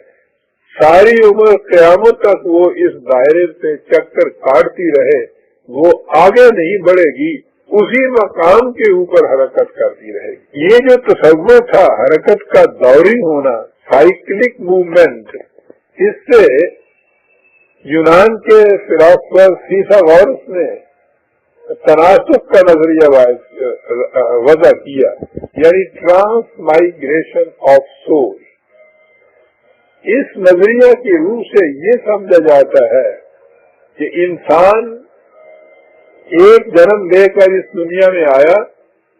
ساری عمر قیامت تک وہ اس دائرے سے چکر کاٹتی رہے، وہ آگے نہیں بڑھے گی، اسی مقام کے اوپر حرکت کرتی رہے گی۔ یہ جو تصور تھا حرکت کا دوری ہونا، سائیکلک موومنٹ، اس سے یونان کے فلاسفر فیثاغورس نے تناسب کا نظریہ وضع کیا، یعنی ٹرانس مائگریشن آف سول۔ اس نظریہ کی روح سے یہ سمجھا جاتا ہے کہ انسان ایک جنم لے کر اس دنیا میں آیا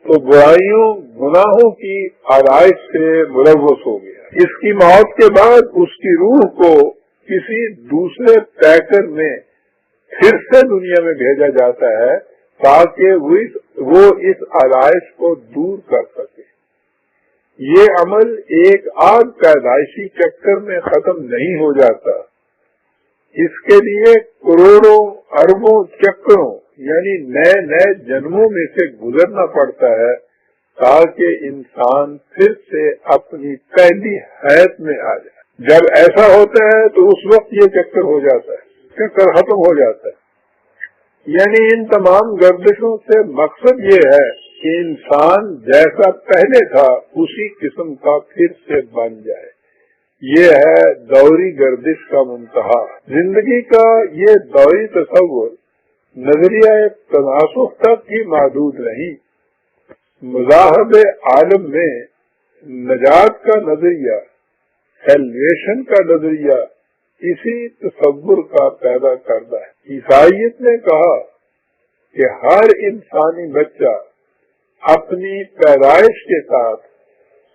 تو برائیوں گناہوں کی آرائش سے ملوث ہو گیا۔ اس کی موت کے بعد اس کی روح کو کسی دوسرے پیکر میں پھر سے دنیا میں بھیجا جاتا ہے تاکہ وہ اس آرائش کو دور کر سکے۔ یہ عمل ایک آدھ پیدائشی چکر میں ختم نہیں ہو جاتا، اس کے لیے کروڑوں اربوں چکروں یعنی نئے جنموں میں سے گزرنا پڑتا ہے تاکہ انسان پھر سے اپنی پہلی حیت میں آ جائے۔ جب ایسا ہوتا ہے تو اس وقت یہ چکر ہو جاتا ہے۔ چکر ختم ہو جاتا ہے۔ یعنی ان تمام گردشوں سے مقصد یہ ہے کہ انسان جیسا پہلے تھا اسی قسم کا پھر سے بن جائے۔ یہ ہے دوری گردش کا منتہا۔ زندگی کا یہ دوری تصور نظریہ تناسخ تک ہی محدود نہیں، مذاہب عالم میں نجات کا نظریہ، سیلویشن کا نظریہ اسی تصور کا پیدا کرتا ہے۔ عیسائیت نے کہا کہ ہر انسانی بچہ اپنی پیدائش کے ساتھ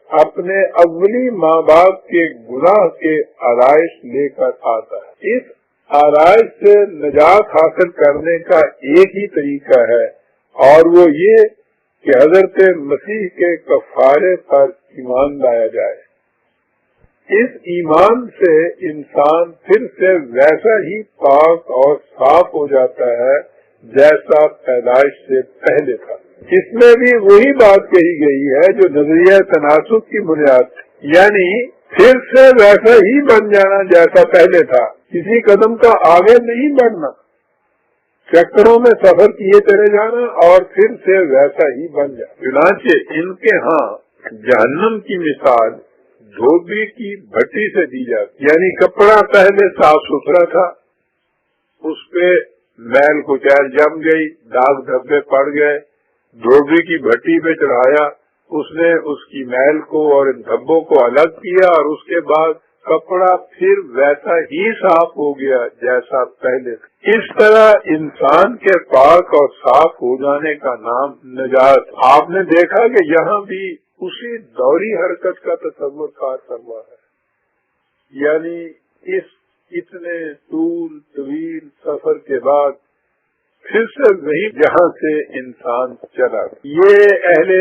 اپنے اولی ماں باپ کے گناہ کے آرائش لے کر آتا ہے۔ اس آرائش سے نجات حاصل کرنے کا ایک ہی طریقہ ہے اور وہ یہ کہ حضرت مسیح کے کفارے پر ایمان لایا جائے۔ اس ایمان سے انسان پھر سے ویسا ہی پاک اور صاف ہو جاتا ہے جیسا پیدائش سے پہلے تھا۔ اس میں بھی وہی بات کہی گئی ہے جو نظریہ تناسخ کی بنیاد تھی، یعنی پھر سے ویسا ہی بن جانا جیسا پہلے تھا، کسی قدم کا آگے نہیں بڑھنا، چکروں میں سفر کیے چلے جانا اور پھر سے ویسا ہی بن جانا۔ چنانچہ ان کے ہاں جہنم کی مثال دھوبی کی بھٹی سے دی جاتی، یعنی کپڑا پہلے صاف ستھرا تھا، اس پہ میل کچیل جم گئی، داغ دھبے پڑ گئے، دھوبی کی بھٹی پہ چڑھایا، اس نے اس کی میل کو اور ان دھبوں کو الگ کیا اور اس کے بعد کپڑا پھر ویسا ہی صاف ہو گیا جیسا پہلے تھا۔ اس طرح انسان کے پاک اور صاف ہو جانے کا نام نجات۔ آپ نے دیکھا کہ یہاں بھی اسی دوری حرکت کا تصور کار کروا ہے، یعنی اس اتنے طویل سفر کے بعد پھر سے وہی جہاں سے انسان چلا۔ یہ اہل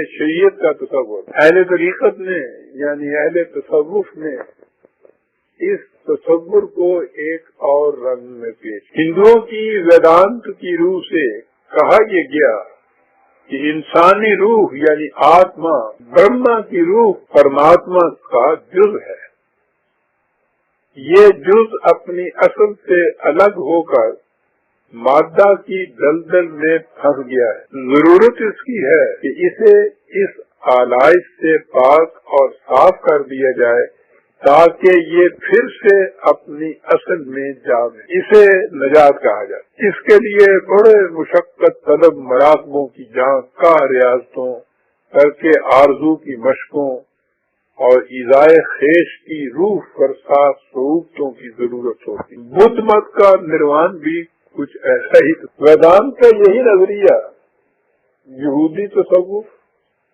شریعت کا تصور، اہل طریقت نے یعنی اہل تصوف نے اس تصور کو ایک اور رنگ میں پیش۔ ہندوؤں کی ویدانت کی روح سے کہا یہ گیا کہ انسانی روح یعنی آتما برہما کی روح پرماتما کا جز ہے۔ یہ جز اپنی اصل سے الگ ہو کر مادہ کی دلدل میں پھنس گیا ہے۔ ضرورت اس کی ہے کہ اسے اس آلائش سے پاک اور صاف کر دیا جائے تاکہ یہ پھر سے اپنی اصل میں جائے۔ اسے نجات کہا جائے۔ اس کے لیے بڑے مشقت طلب مراقبوں کی جانچ کا ریاضتوں، ترک آرزو کی مشقوں اور ایذائے خیش کی روح فرسا صعوبتوں کی ضرورت ہوتی۔ بدھ مت کا نروان بھی کچھ ایسا ہی۔ ویدانت کا یہی نظریہ یہودی تصوف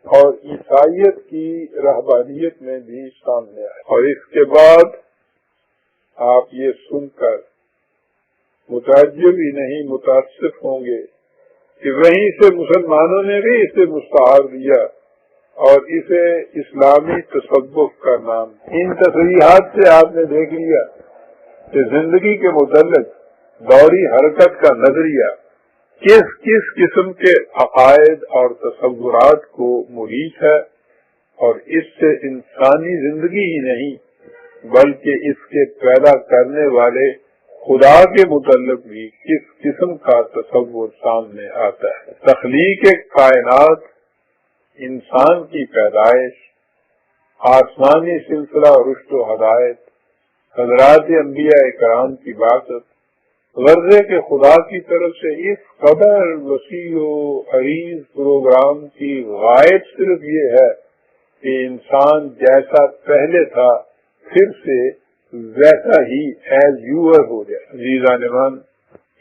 اور عیسائیت کی رہبانیت میں بھی سامنے آیا، اور اس کے بعد آپ یہ سن کر متعجب ہی نہیں متاسف ہوں گے کہ وہیں سے مسلمانوں نے بھی اسے مستعار دیا اور اسے اسلامی تصوف کا نام۔ ان تصریحات سے آپ نے دیکھ لیا کہ زندگی کے متعلق دوری حرکت کا نظریہ کس کس قسم کے عقائد اور تصورات کو محیط ہے، اور اس سے انسانی زندگی ہی نہیں بلکہ اس کے پیدا کرنے والے خدا کے متعلق بھی کس قسم کا تصور سامنے آتا ہے۔ تخلیق کائنات، انسان کی پیدائش، آسمانی سلسلہ رشد و ہدایت، حضرات انبیاء کرام کی بعثت، غرضے کے خدا کی طرف سے اس قدر وسیع و عریض پروگرام کی غائب صرف یہ ہے کہ انسان جیسا پہلے تھا پھر سے ویسا ہی ایز یوور ہو جائے۔ عزیزان من،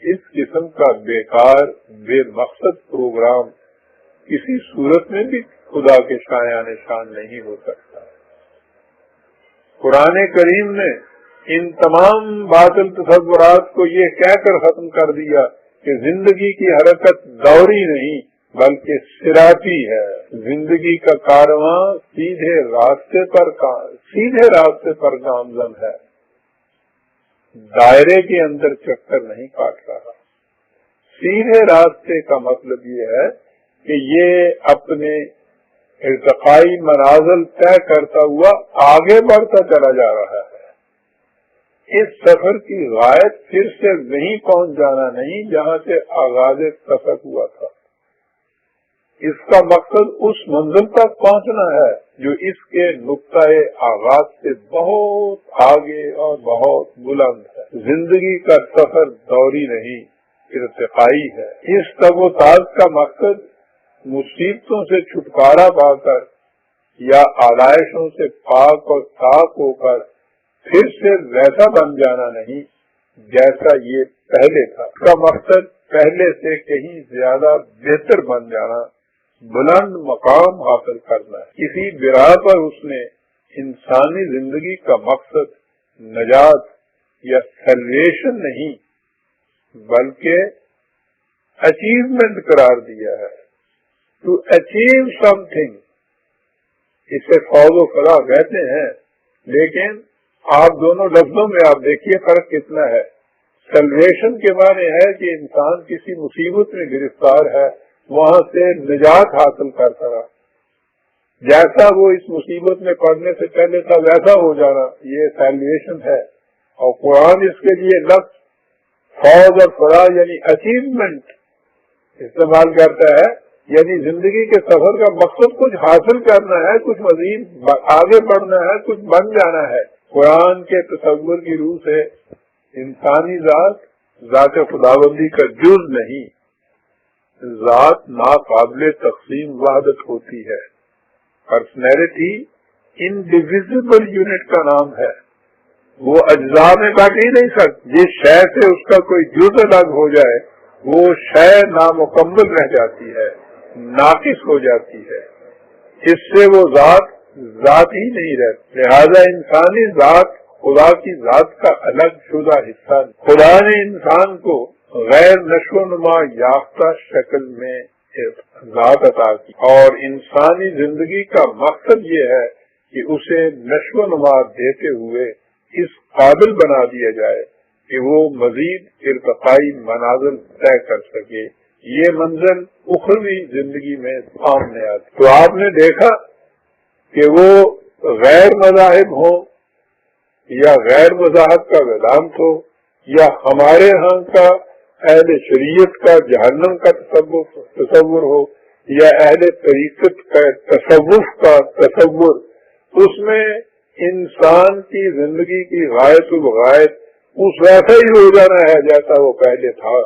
اس قسم کا بیکار بے مقصد پروگرام کسی صورت میں بھی خدا کے شایان شان نہیں ہو سکتا۔ قرآن کریم نے ان تمام باطل تصورات کو یہ کہہ کر ختم کر دیا کہ زندگی کی حرکت دوری نہیں بلکہ صراطی ہے۔ زندگی کا کارواں سیدھے راستے پر گامزن ہے، دائرے کے اندر چکر نہیں کاٹ رہا۔ سیدھے راستے کا مطلب یہ ہے کہ یہ اپنے ارتقائی منازل طے کرتا ہوا آگے بڑھتا چلا جا رہا ہے۔ اس سفر کی غایت پھر سے وہیں پہنچ جانا نہیں جہاں سے آغاز سفر ہوا تھا. اس کا مقصد اس منزل تک پہنچنا ہے جو اس کے نقطۂ آغاز سے بہت آگے اور بہت بلند ہے. زندگی کا سفر دوری نہیں، ارتقائی ہے. اس تگ و تاز کا مقصد مصیبتوں سے چھٹکارا پا کر یا آلائشوں سے پاک اور صاف ہو کر پھر سے ویسا بن جانا نہیں جیسا یہ پہلے تھا. اس کا مقصد پہلے سے کہیں زیادہ بہتر بن جانا، بلند مقام حاصل کرنا ہے. کسی بنا پر اس نے انسانی زندگی کا مقصد نجات یا سیلویشن نہیں بلکہ اچیومنٹ قرار دیا ہے. ٹو اچیو سم تھنگ، اسے فوز و فلاح کہتے ہیں، لیکن آپ دونوں لفظوں میں آپ دیکھیے فرق کتنا ہے. سیلویشن کے معنی ہے کہ انسان کسی مصیبت میں گرفتار ہے، وہاں سے نجات حاصل کر سکا، جیسا وہ اس مصیبت میں پڑنے سے پہلے تھا ویسا ہو جانا، یہ سیلویشن ہے. اور قرآن اس کے لیے لفظ فوز اور فلاح یعنی اچیومنٹ استعمال کرتا ہے، یعنی زندگی کے سفر کا مقصد کچھ حاصل کرنا ہے، کچھ مزید آگے بڑھنا ہے، کچھ بن جانا ہے. قرآن کے تصور کی روح سے انسانی ذات خداوندی کا جز نہیں، ذات ناقابل تقسیم وحدت ہوتی ہے. پرسنالٹی انڈیویزبل یونٹ کا نام ہے، وہ اجزاء میں کاٹ ہی نہیں سکتی. جس شے سے اس کا کوئی جز الگ ہو جائے وہ شے نامکمل رہ جاتی ہے، ناقص ہو جاتی ہے. اس سے وہ ذات ہی نہیں رہتی. لہذا انسانی ذات خدا کی ذات کا الگ شدہ حصہ نہیں. خدا نے انسان کو غیر نشو و نما یافتہ شکل میں ذات عطا کی، اور انسانی زندگی کا مقصد یہ ہے کہ اسے نشو و نما دیتے ہوئے اس قابل بنا دیا جائے کہ وہ مزید ارتقائی منازل طے کر سکے. یہ منزل اخروی زندگی میں سامنے آتی. تو آپ نے دیکھا کہ وہ غیر مذاہب ہوں یا غیر مذاہب کا ویدانت ہو یا ہمارے ہاں کا اہل شریعت کا جہنم کا تصور ہو یا اہل طریقت کا تصوف کا تصور، اس میں انسان کی زندگی کی غایت الغایت اس ویسا ہی ہو جانا ہے جیسا وہ پہلے تھا.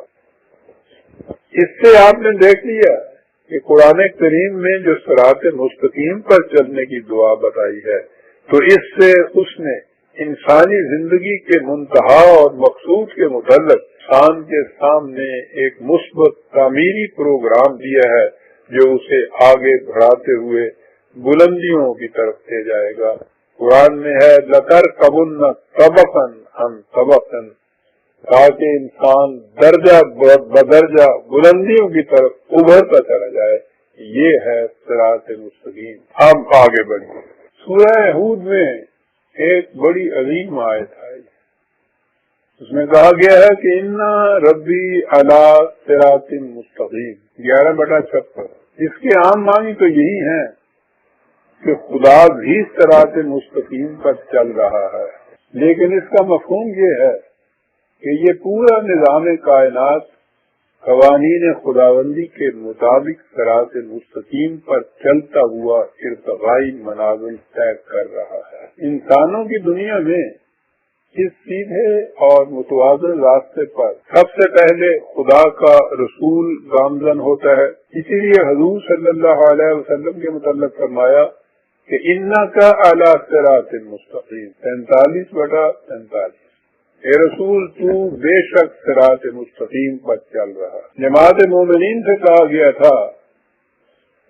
اس سے آپ نے دیکھ لیا کہ قرآن کریم میں جو صراط مستقیم پر چلنے کی دعا بتائی ہے، تو اس سے اس نے انسانی زندگی کے منتہا اور مقصود کے متعلق انسان کے سامنے ایک مثبت تعمیری پروگرام دیا ہے جو اسے آگے بڑھاتے ہوئے بلندیوں کی طرف لے جائے گا. قرآن میں ہے لَتَرْكَبُنَّ طَبَقًا عَنْ طَبَقٍ، تاکہ انسان درجہ بدرجہ بلندیوں کی طرف ابھرتا چلا جائے. یہ ہے صراط مستقیم. اب آگے بڑھیے. سورہ ہود میں ایک بڑی عظیم آیت آئی، اس میں کہا گیا ہے کہ اِنَّ رَبِّي عَلَىٰ صِرَاطٍ مُسْتَقِيمٍ 11/56. اس کے عام معنی تو یہی ہیں کہ خدا بھی صراط مستقیم پر چل رہا ہے، لیکن اس کا مفہوم یہ ہے کہ یہ پورا نظام کائنات قوانین خداوندی کے مطابق صراط مستقیم پر چلتا ہوا ارتقائی منازل طے کر رہا ہے. انسانوں کی دنیا میں اس سیدھے اور متوازن راستے پر سب سے پہلے خدا کا رسول گامزن ہوتا ہے. اسی لیے حضور صلی اللہ علیہ وسلم کے متعلق فرمایا کہ اِنَّکَ عَلَىٰ صِرَاطٍ مُسْتَقِيمٍ 45/45. اے رسول تو بے شک صراط مستقیم پر چل رہا. جماعت مومنین سے کہا گیا تھا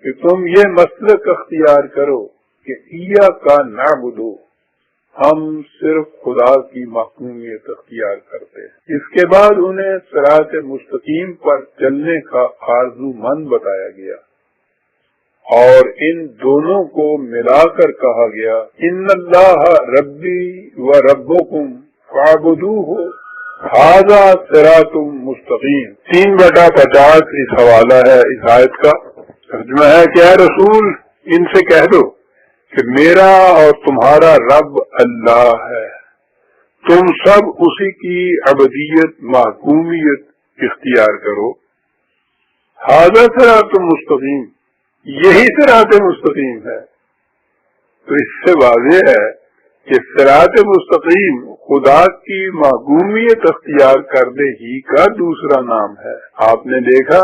کہ تم یہ مسلک اختیار کرو کہ ایاک نعبد، ہم صرف خدا کی محکومیت اختیار کرتے ہیں. اس کے بعد انہیں صراط مستقیم پر چلنے کا آرزو مند بتایا گیا اور ان دونوں کو ملا کر کہا گیا ان اللہ ربی و ربکم فاعبدوہ ھذا صراط مستقیم. 3/50 اس حوالہ ہے اس آیت کا. ترجمہ ہے کہ اے رسول ان سے کہہ دو کہ میرا اور تمہارا رب اللہ ہے، تم سب اسی کی عبدیت محکومیت اختیار کرو. ھذا صراط مستقیم، یہی صراط مستقیم ہے. تو اس سے واضح ہے کہ صراط مستقیم خدا کی محکومیت اختیار کرنے ہی کا دوسرا نام ہے. آپ نے دیکھا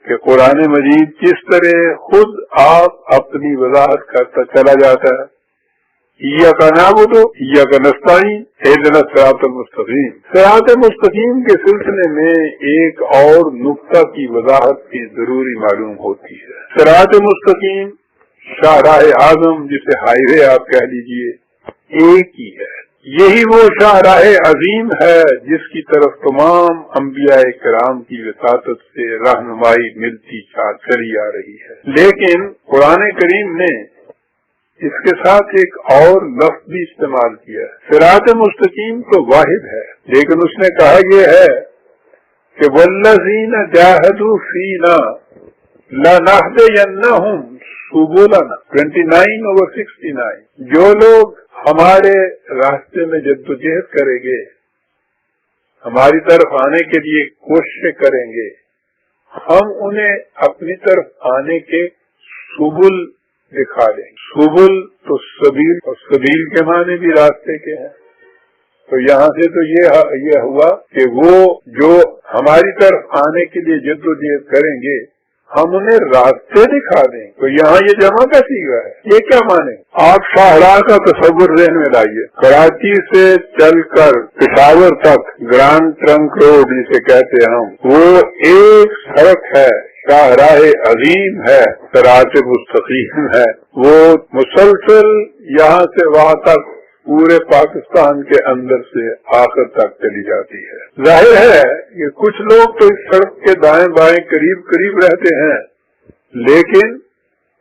کہ قرآن مجید کس طرح خود آپ اپنی وضاحت کرتا چلا جاتا ہے. ایاک نعبد و ایاک نستعین اہدنا الصراط المستقیم. صراط مستقیم کے سلسلے میں ایک اور نقطہ کی وضاحت بھی ضروری معلوم ہوتی ہے. صراط مستقیم شاہراہ اعظم، جسے ہائی وے آپ کہہ لیجئے، ایک ہی ہے. یہی وہ شاہراہ عظیم ہے جس کی طرف تمام انبیاء کرام کی وساطت سے رہنمائی ملتی چلی آ رہی ہے. لیکن قرآن کریم نے اس کے ساتھ ایک اور لفظ بھی استعمال کیا ہے. صراط مستقیم تو واحد ہے، لیکن اس نے کہا یہ ہے کہ والذین جاہدوا فینا لنہدینہم سبلنا 29/69. جو لوگ ہمارے راستے میں جدوجہد کریں گے، ہماری طرف آنے کے لیے کوششیں کریں گے، ہم انہیں اپنی طرف آنے کے سبل دکھا دیں. سبل تو سبیل، اور سبیل کے معنی بھی راستے کے ہیں. تو یہاں سے تو یہ ہوا کہ وہ جو ہماری طرف آنے کے لیے جدوجہد کریں گے ہم انہیں راستے دکھا دیں. تو یہاں یہ جمع کا صیغہ ہے. یہ کیا مانے؟ آپ شاہراہ کا تصور ذہن میں لائیے. کراچی سے چل کر پشاور تک گرانڈ ٹرنک روڈ جسے کہتے ہیں ہم، وہ ایک سڑک ہے، شاہراہ عظیم ہے، صراط مستقیم ہے. وہ مسلسل یہاں سے وہاں تک پورے پاکستان کے اندر سے آخر تک چلی جاتی ہے. ظاہر ہے کہ کچھ لوگ تو اس سڑک کے دائیں بائیں قریب قریب رہتے ہیں، لیکن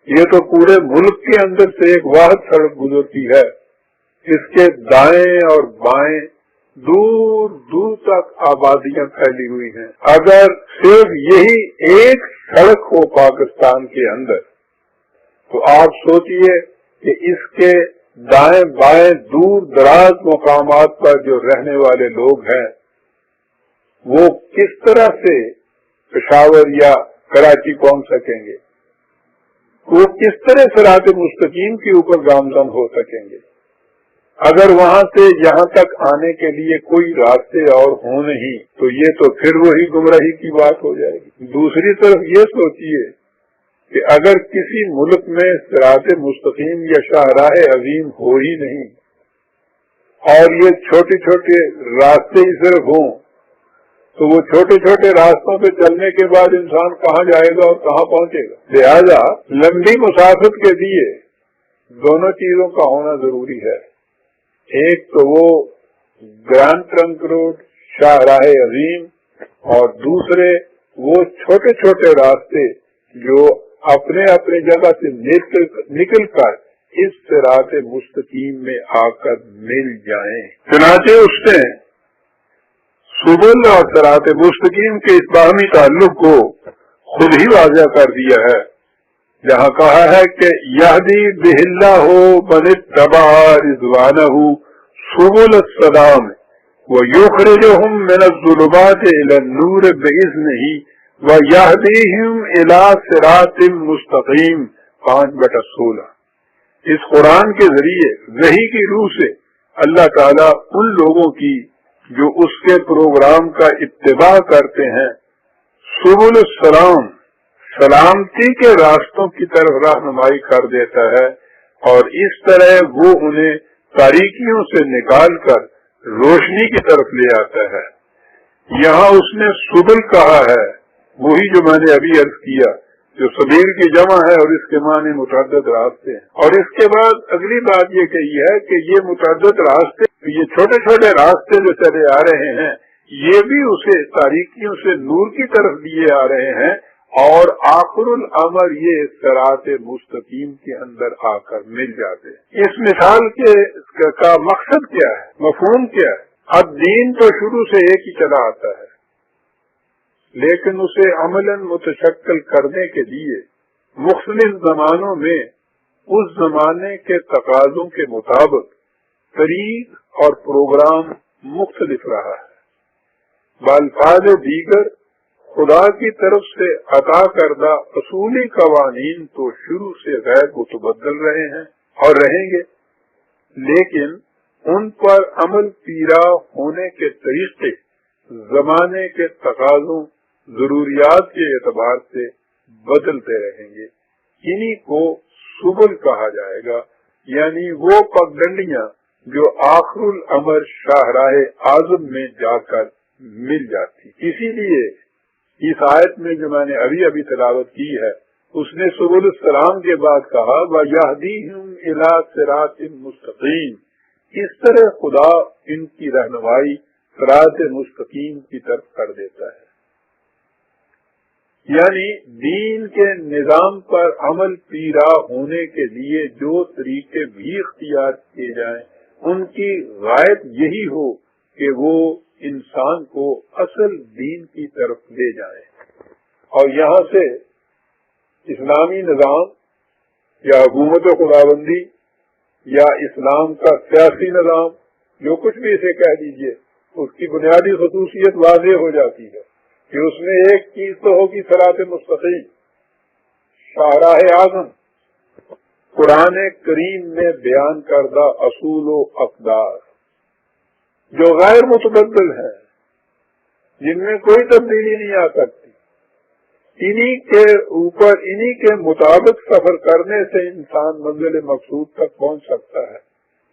یہ تو پورے ملک کے اندر سے ایک واحد سڑک گزرتی ہے. اس کے دائیں اور بائیں دور دور تک آبادیاں پھیلی ہوئی ہیں. اگر صرف یہی ایک سڑک ہو پاکستان کے اندر تو آپ سوچئے کہ اس کے دائیں بائیں دور دراز مقامات پر جو رہنے والے لوگ ہیں وہ کس طرح سے پشاور یا کراچی پہنچ سکیں گے، وہ کس طرح صراط مستقیم کے اوپر گامزن ہو سکیں گے اگر وہاں سے یہاں تک آنے کے لیے کوئی راستے اور ہوں نہیں. تو یہ تو پھر وہی گمراہی کی بات ہو جائے گی. دوسری طرف یہ سوچئے کہ اگر کسی ملک میں صراط مستقیم یا شاہراہ عظیم ہو ہی نہیں اور یہ چھوٹے چھوٹے راستے ہی صرف ہوں، تو وہ چھوٹے چھوٹے راستوں پہ چلنے کے بعد انسان کہاں جائے گا اور کہاں پہنچے گا. لہذا لمبی مسافت کے لیے دونوں چیزوں کا ہونا ضروری ہے. ایک تو وہ گرانڈ ٹرنک روڈ شاہراہ عظیم، اور دوسرے وہ چھوٹے چھوٹے راستے جو اپنے اپنے جگہ سے نکل کر اس صراط مستقیم میں آ کر مل جائیں. چنانچہ اس نے سبل اور صراط مستقیم کے اس باہمی تعلق کو خود ہی واضح کر دیا ہے، جہاں کہا ہے کہ یہدی بہ اللہ من اتبع رضوانہ سبل السلام ویخرجہم من الظلمات الی النور بإذنہ وَيَهْدِيهِمْ إِلَىٰ صِرَاطٍ مُسْتَقِيمٍ 5/16. اس قرآن کے ذریعے وحی کی روح سے اللہ تعالیٰ ان لوگوں کی جو اس کے پروگرام کا اتباع کرتے ہیں سبل السلام، سلامتی کے راستوں کی طرف رہنمائی کر دیتا ہے، اور اس طرح وہ انہیں تاریکیوں سے نکال کر روشنی کی طرف لے آتا ہے. یہاں اس نے سبل کہا ہے، وہی جو میں نے ابھی عرض کیا، جو سبیل کی جمع ہے اور اس کے معنی متعدد راستے ہیں. اور اس کے بعد اگلی بات یہ کہی ہے کہ یہ متعدد راستے، یہ چھوٹے چھوٹے راستے جو چلے آ رہے ہیں، یہ بھی اسے تاریکیوں سے نور کی طرف لیے آ رہے ہیں، اور آخر الامر یہ صراط مستقیم کے اندر آ کر مل جاتے ہیں. اس مثال کا مقصد کیا ہے، مفہوم کیا ہے؟ اب دین تو شروع سے ایک ہی چلا آتا ہے، لیکن اسے عملاً متشکل کرنے کے لیے مختلف زمانوں میں اس زمانے کے تقاضوں کے مطابق طریق اور پروگرام مختلف رہا ہے۔ بالفاظ دیگر خدا کی طرف سے عطا کردہ اصولی قوانین تو شروع سے غیر متبدل رہے ہیں اور رہیں گے، لیکن ان پر عمل پیرا ہونے کے طریقے زمانے کے تقاضوں، ضروریات کے اعتبار سے بدلتے رہیں گے۔ انہی کو سبل کہا جائے گا، یعنی وہ پگڈنڈیاں جو آخر الامر شاہراہ اعظم میں جا کر مل جاتی۔ اسی لیے اس آیت میں جو میں نے ابھی تلاوت کی ہے، اس نے سبل السلام کے بعد کہا وَيَهْدِيهِمْ إِلَىٰ صِرَاطٍ مُسْتَقِيمٍ۔ اس طرح خدا ان کی رہنمائی صراط مستقیم کی طرف کر دیتا ہے، یعنی دین کے نظام پر عمل پیرا ہونے کے لیے جو طریقے بھی اختیار کیے جائیں، ان کی غائب یہی ہو کہ وہ انسان کو اصل دین کی طرف لے جائیں، اور یہاں سے اسلامی نظام یا حکومت و خدابندی یا اسلام کا سیاسی نظام، جو کچھ بھی اسے کہہ دیجیے، اس کی بنیادی خصوصیت واضح ہو جاتی ہے کہ اس میں ایک چیز تو ہوگی صراط مستقیم، شاہراہ اعظم، قرآن کریم میں بیان کردہ اصول و اقدار جو غیر متبدل ہیں، جن میں کوئی تبدیلی نہیں آ سکتی، انہی کے اوپر، انہی کے مطابق سفر کرنے سے انسان منزل مقصود تک پہنچ سکتا ہے۔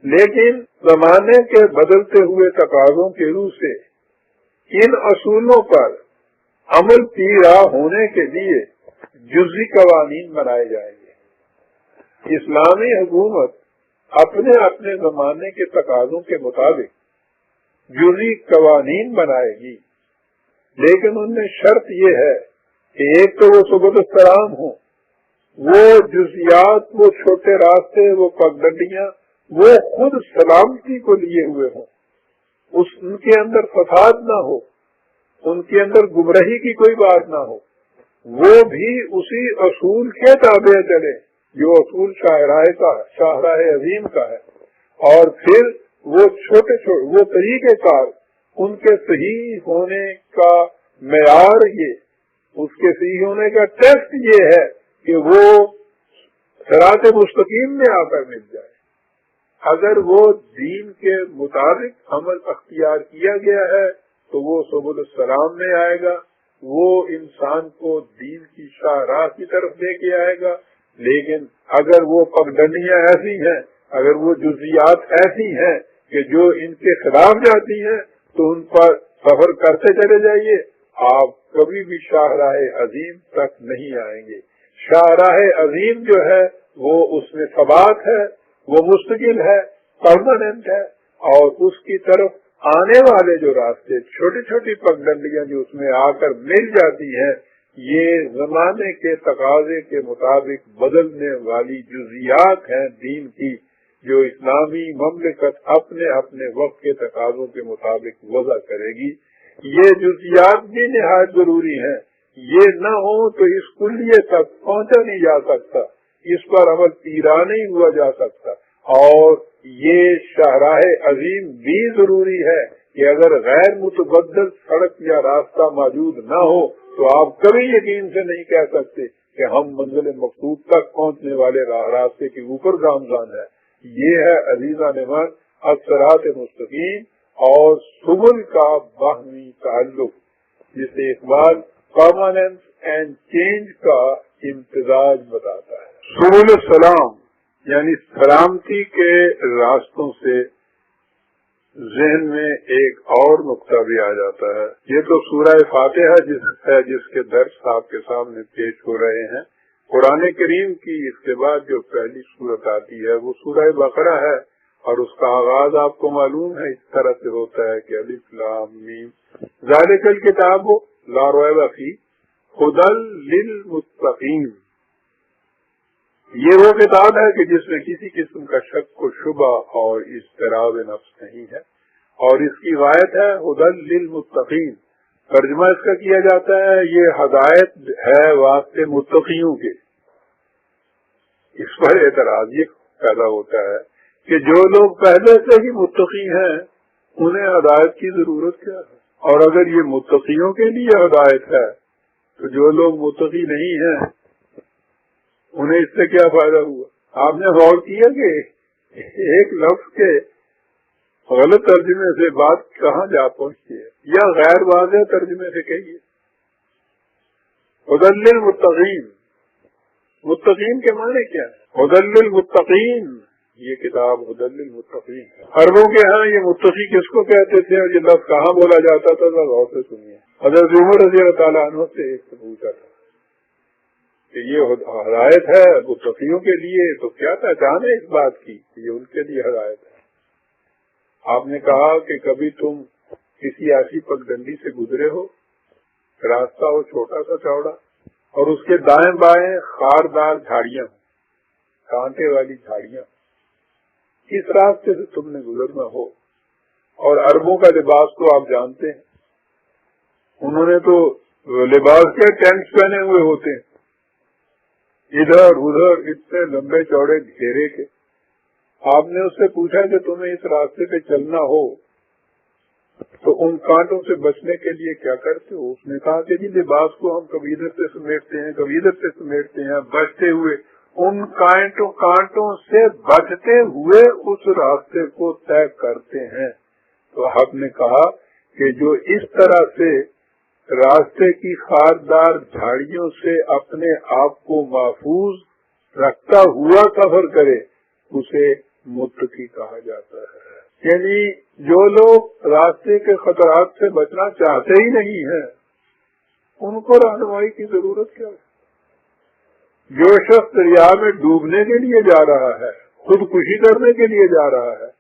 لیکن زمانے کے بدلتے ہوئے تقاضوں کے روح سے ان اصولوں پر عمل پیرا ہونے کے لیے جزوی قوانین بنائے جائیں گے۔ اسلامی حکومت اپنے اپنے زمانے کے تقاضوں کے مطابق جزوی قوانین بنائے گی، لیکن ان میں شرط یہ ہے کہ ایک تو وہ سبل السلام ہوں، وہ جزیات، وہ چھوٹے راستے، وہ پگڈنڈیاں، وہ خود سلامتی کو لیے ہوئے ہوں، ان کے اندر فساد نہ ہو، ان کے اندر گمراہی کی کوئی بات نہ ہو، وہ بھی اسی اصول کے تابع چلے جو اصول شاہراہ عظیم کا ہے، اور پھر وہ وہ طریقہ کار، ان کے صحیح ہونے کا معیار، یہ اس کے صحیح ہونے کا ٹیسٹ یہ ہے کہ وہ صراط مستقیم میں آ کر مل جائے۔ اگر وہ دین کے مطابق عمل اختیار کیا گیا ہے تو وہ سبل السلام میں آئے گا، وہ انسان کو دین کی شاہراہ کی طرف لے کے آئے گا۔ لیکن اگر وہ پگڈنڈیاں ایسی ہیں، اگر وہ جزیات ایسی ہیں کہ جو ان کے خلاف جاتی ہیں، تو ان پر سفر کرتے چلے جائیے، آپ کبھی بھی شاہراہ عظیم تک نہیں آئیں گے۔ شاہراہ عظیم جو ہے وہ اس میں ثبات ہے، وہ مستقل ہے، پرماننٹ ہے، اور اس کی طرف آنے والے جو راستے، چھوٹی چھوٹی پگڈنڈیاں جو اس میں آ کر مل جاتی ہیں، یہ زمانے کے تقاضے کے مطابق بدلنے والی جزیات ہیں دین کی، جو اسلامی مملکت اپنے اپنے وقت کے تقاضوں کے مطابق وضع کرے گی۔ یہ جزیات بھی نہایت ضروری ہیں، یہ نہ ہو تو اس کلیے تک پہنچا نہیں جا سکتا، اس پر عمل پیرا نہیں ہوا جا سکتا۔ اور یہ شاہراہ عظیم بھی ضروری ہے کہ اگر غیر متبدل سڑک یا راستہ موجود نہ ہو تو آپ کبھی یقین سے نہیں کہہ سکتے کہ ہم منزل مقصود تک پہنچنے والے راستے کے اوپر گامزن ہے۔ یہ ہے عزیزان من الصراط مستقیم اور سبل کا باہمی تعلق، جسے اقبال پرماننس اینڈ چینج کا امتزاج بتاتا ہے۔ سبل السلام یعنی سلامتی کے راستوں سے ذہن میں ایک اور نقطہ بھی آ جاتا ہے۔ یہ تو سورہ فاتحہ جس کے درس آپ کے سامنے پیش ہو رہے ہیں، قرآن کریم کی اس کے بعد جو پہلی صورت آتی ہے وہ سورہ بقرہ ہے، اور اس کا آغاز آپ کو معلوم ہے اس طرح سے ہوتا ہے کہ الف لام میم ذالک الکتاب لا ریب فیہ ھدی للمتقین۔ یہ وہ کتاب ہے کہ جس میں کسی قسم کا شک و شبہ اور اضطراب نفس نہیں ہے، اور اس کی غایت ہے ھدی للمتقین۔ ترجمہ اس کا کیا جاتا ہے یہ ہدایت ہے واسطے متقیوں کے۔ اس پر اعتراض یہ پیدا ہوتا ہے کہ جو لوگ پہلے سے ہی متقی ہیں انہیں ہدایت کی ضرورت کیا ہے؟ اور اگر یہ متقیوں کے لیے ہدایت ہے تو جو لوگ متقی نہیں ہیں انہیں اس سے کیا فائدہ ہوا؟ آپ نے غور کیا کہ ایک لفظ کے غلط ترجمے سے بات کہاں جا پہنچتی ہے، یا غیر واضح ترجمے سے کہیے۔ ہدی للمتقین، متقین کے معنی کیا ہے؟ ہدی للمتقین، یہ کتاب ہدی للمتقین ہے۔ عربوں کے ہاں یہ متقی کس کو کہتے تھے اور یہ لفظ کہاں بولا جاتا تھا؟ غور سے سنیے۔ حضرت عمر رضی اللہ تعالیٰ عنہ سے ایک سے پوچھا تھا کہ یہ ہدایت ہے متقیوں کے لیے، تو کیا پہچان ہے اس بات کی کہ یہ ان کے لیے ہدایت ہے؟ آپ نے کہا کہ کبھی تم کسی ایسی پگڈنڈی سے گزرے ہو، راستہ ہو چھوٹا سا چوڑا اور اس کے دائیں بائیں خاردار جھاڑیاں ہوں، کانٹے والی جھاڑیاں، اس راستے سے تم نے گزرنا ہو، اور عربوں کا لباس تو آپ جانتے ہیں، انہوں نے تو لباس کے ٹینٹس پہنے ہوئے ہوتے ہیں، ادھر ادھر اتنے لمبے چوڑے گھیرے کے۔ آپ نے اس سے پوچھا کہ تمہیں اس راستے پہ چلنا ہو تو ان کانٹوں سے بچنے کے لیے کیا کرتے ہو؟ اس نے کہا کہ جی لباس کو ہم کبھی ادھر سے سمیٹتے ہیں کبھی ادھر سے سمیٹتے ہیں، بچتے ہوئے ان کانٹوں سے بچتے ہوئے اس راستے کو طے کرتے ہیں۔ تو آپ نے کہا کہ جو اس طرح سے راستے کی خاردار جھاڑیوں سے اپنے آپ کو محفوظ رکھتا ہوا سفر کرے اسے متقی کہا جاتا ہے۔ یعنی جو لوگ راستے کے خطرات سے بچنا چاہتے ہی نہیں ہیں ان کو رہنمائی کی ضرورت کیا ہے؟ جو شخص دریا میں ڈوبنے کے لیے جا رہا ہے، خودکشی کرنے کے لیے جا رہا ہے،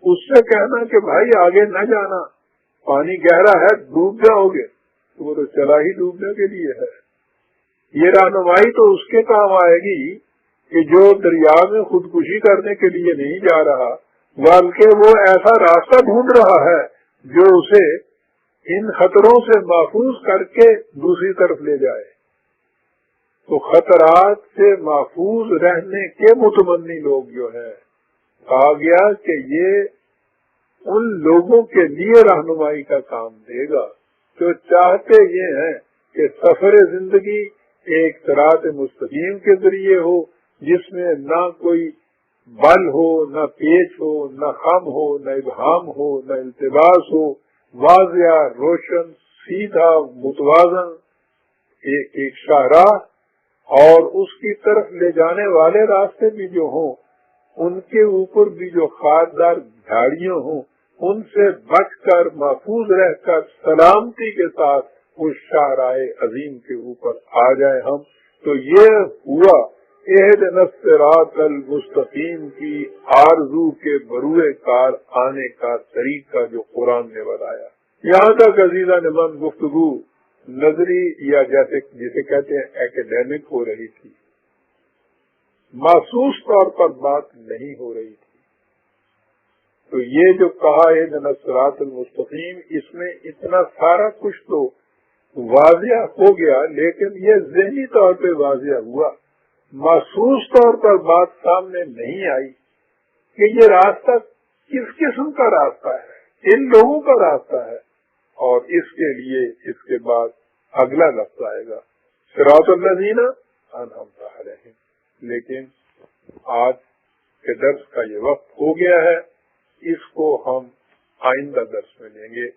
اس سے کہنا کہ بھائی آگے نہ جانا، پانی گہرا ہے ڈوب جاؤ گے، تو وہ تو چلا ہی ڈوبنے کے لیے ہے۔ یہ رہنمائی تو اس کے کام آئے گی کہ جو دریا میں خودکشی کرنے کے لیے نہیں جا رہا بلکہ وہ ایسا راستہ ڈھونڈ رہا ہے جو اسے ان خطروں سے محفوظ کر کے دوسری طرف لے جائے۔ تو خطرات سے محفوظ رہنے کے متمنی لوگ جو ہیں، کہا گیا کہ یہ ان لوگوں کے لیے رہنمائی کا کام دے گا جو چاہتے یہ ہیں کہ سفر زندگی ایک صراط مستقیم کے ذریعے ہو، جس میں نہ کوئی بل ہو، نہ پیچ ہو، نہ خم ہو، نہ ابہام ہو، نہ التباس ہو، واضح روشن سیدھا متوازن ایک شاہراہ، اور اس کی طرف لے جانے والے راستے بھی جو ہوں ان کے اوپر بھی جو خاردار جھاڑیاں ہوں ان سے بچ کر محفوظ رہ کر سلامتی کے ساتھ اس شاہراہ عظیم کے اوپر آ جائیں ہم۔ تو یہ ہوا اہدنا الصراط المستقیم کی آرزو کے بروئے کار آنے کا طریقہ جو قرآن نے بتایا۔ یہاں تک عزیزان من گفتگو نظری یا جسے کہتے ہیں ایکیڈیمک ہو رہی تھی، محسوس طور پر بات نہیں ہو رہی تھی۔ تو یہ جو کہا اہدنا الصراط المستقیم، اس میں اتنا سارا کچھ تو واضح ہو گیا، لیکن یہ ذہنی طور پہ واضح ہوا، محسوس طور پر بات سامنے نہیں آئی کہ یہ راستہ کس قسم کا راستہ ہے، ان لوگوں کا راستہ ہے۔ اور اس کے لیے اس کے بعد اگلا لفظ آئے گا صراط الذین انعمت علیہم۔ لیکن آج کے درس کا یہ وقت ہو گیا ہے، اس کو ہم آئندہ درس میں لیں گے۔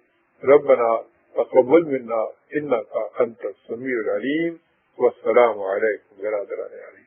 ربنا تقبل منا انک انت السمیع العلیم، والسلام علیکم برادران علی۔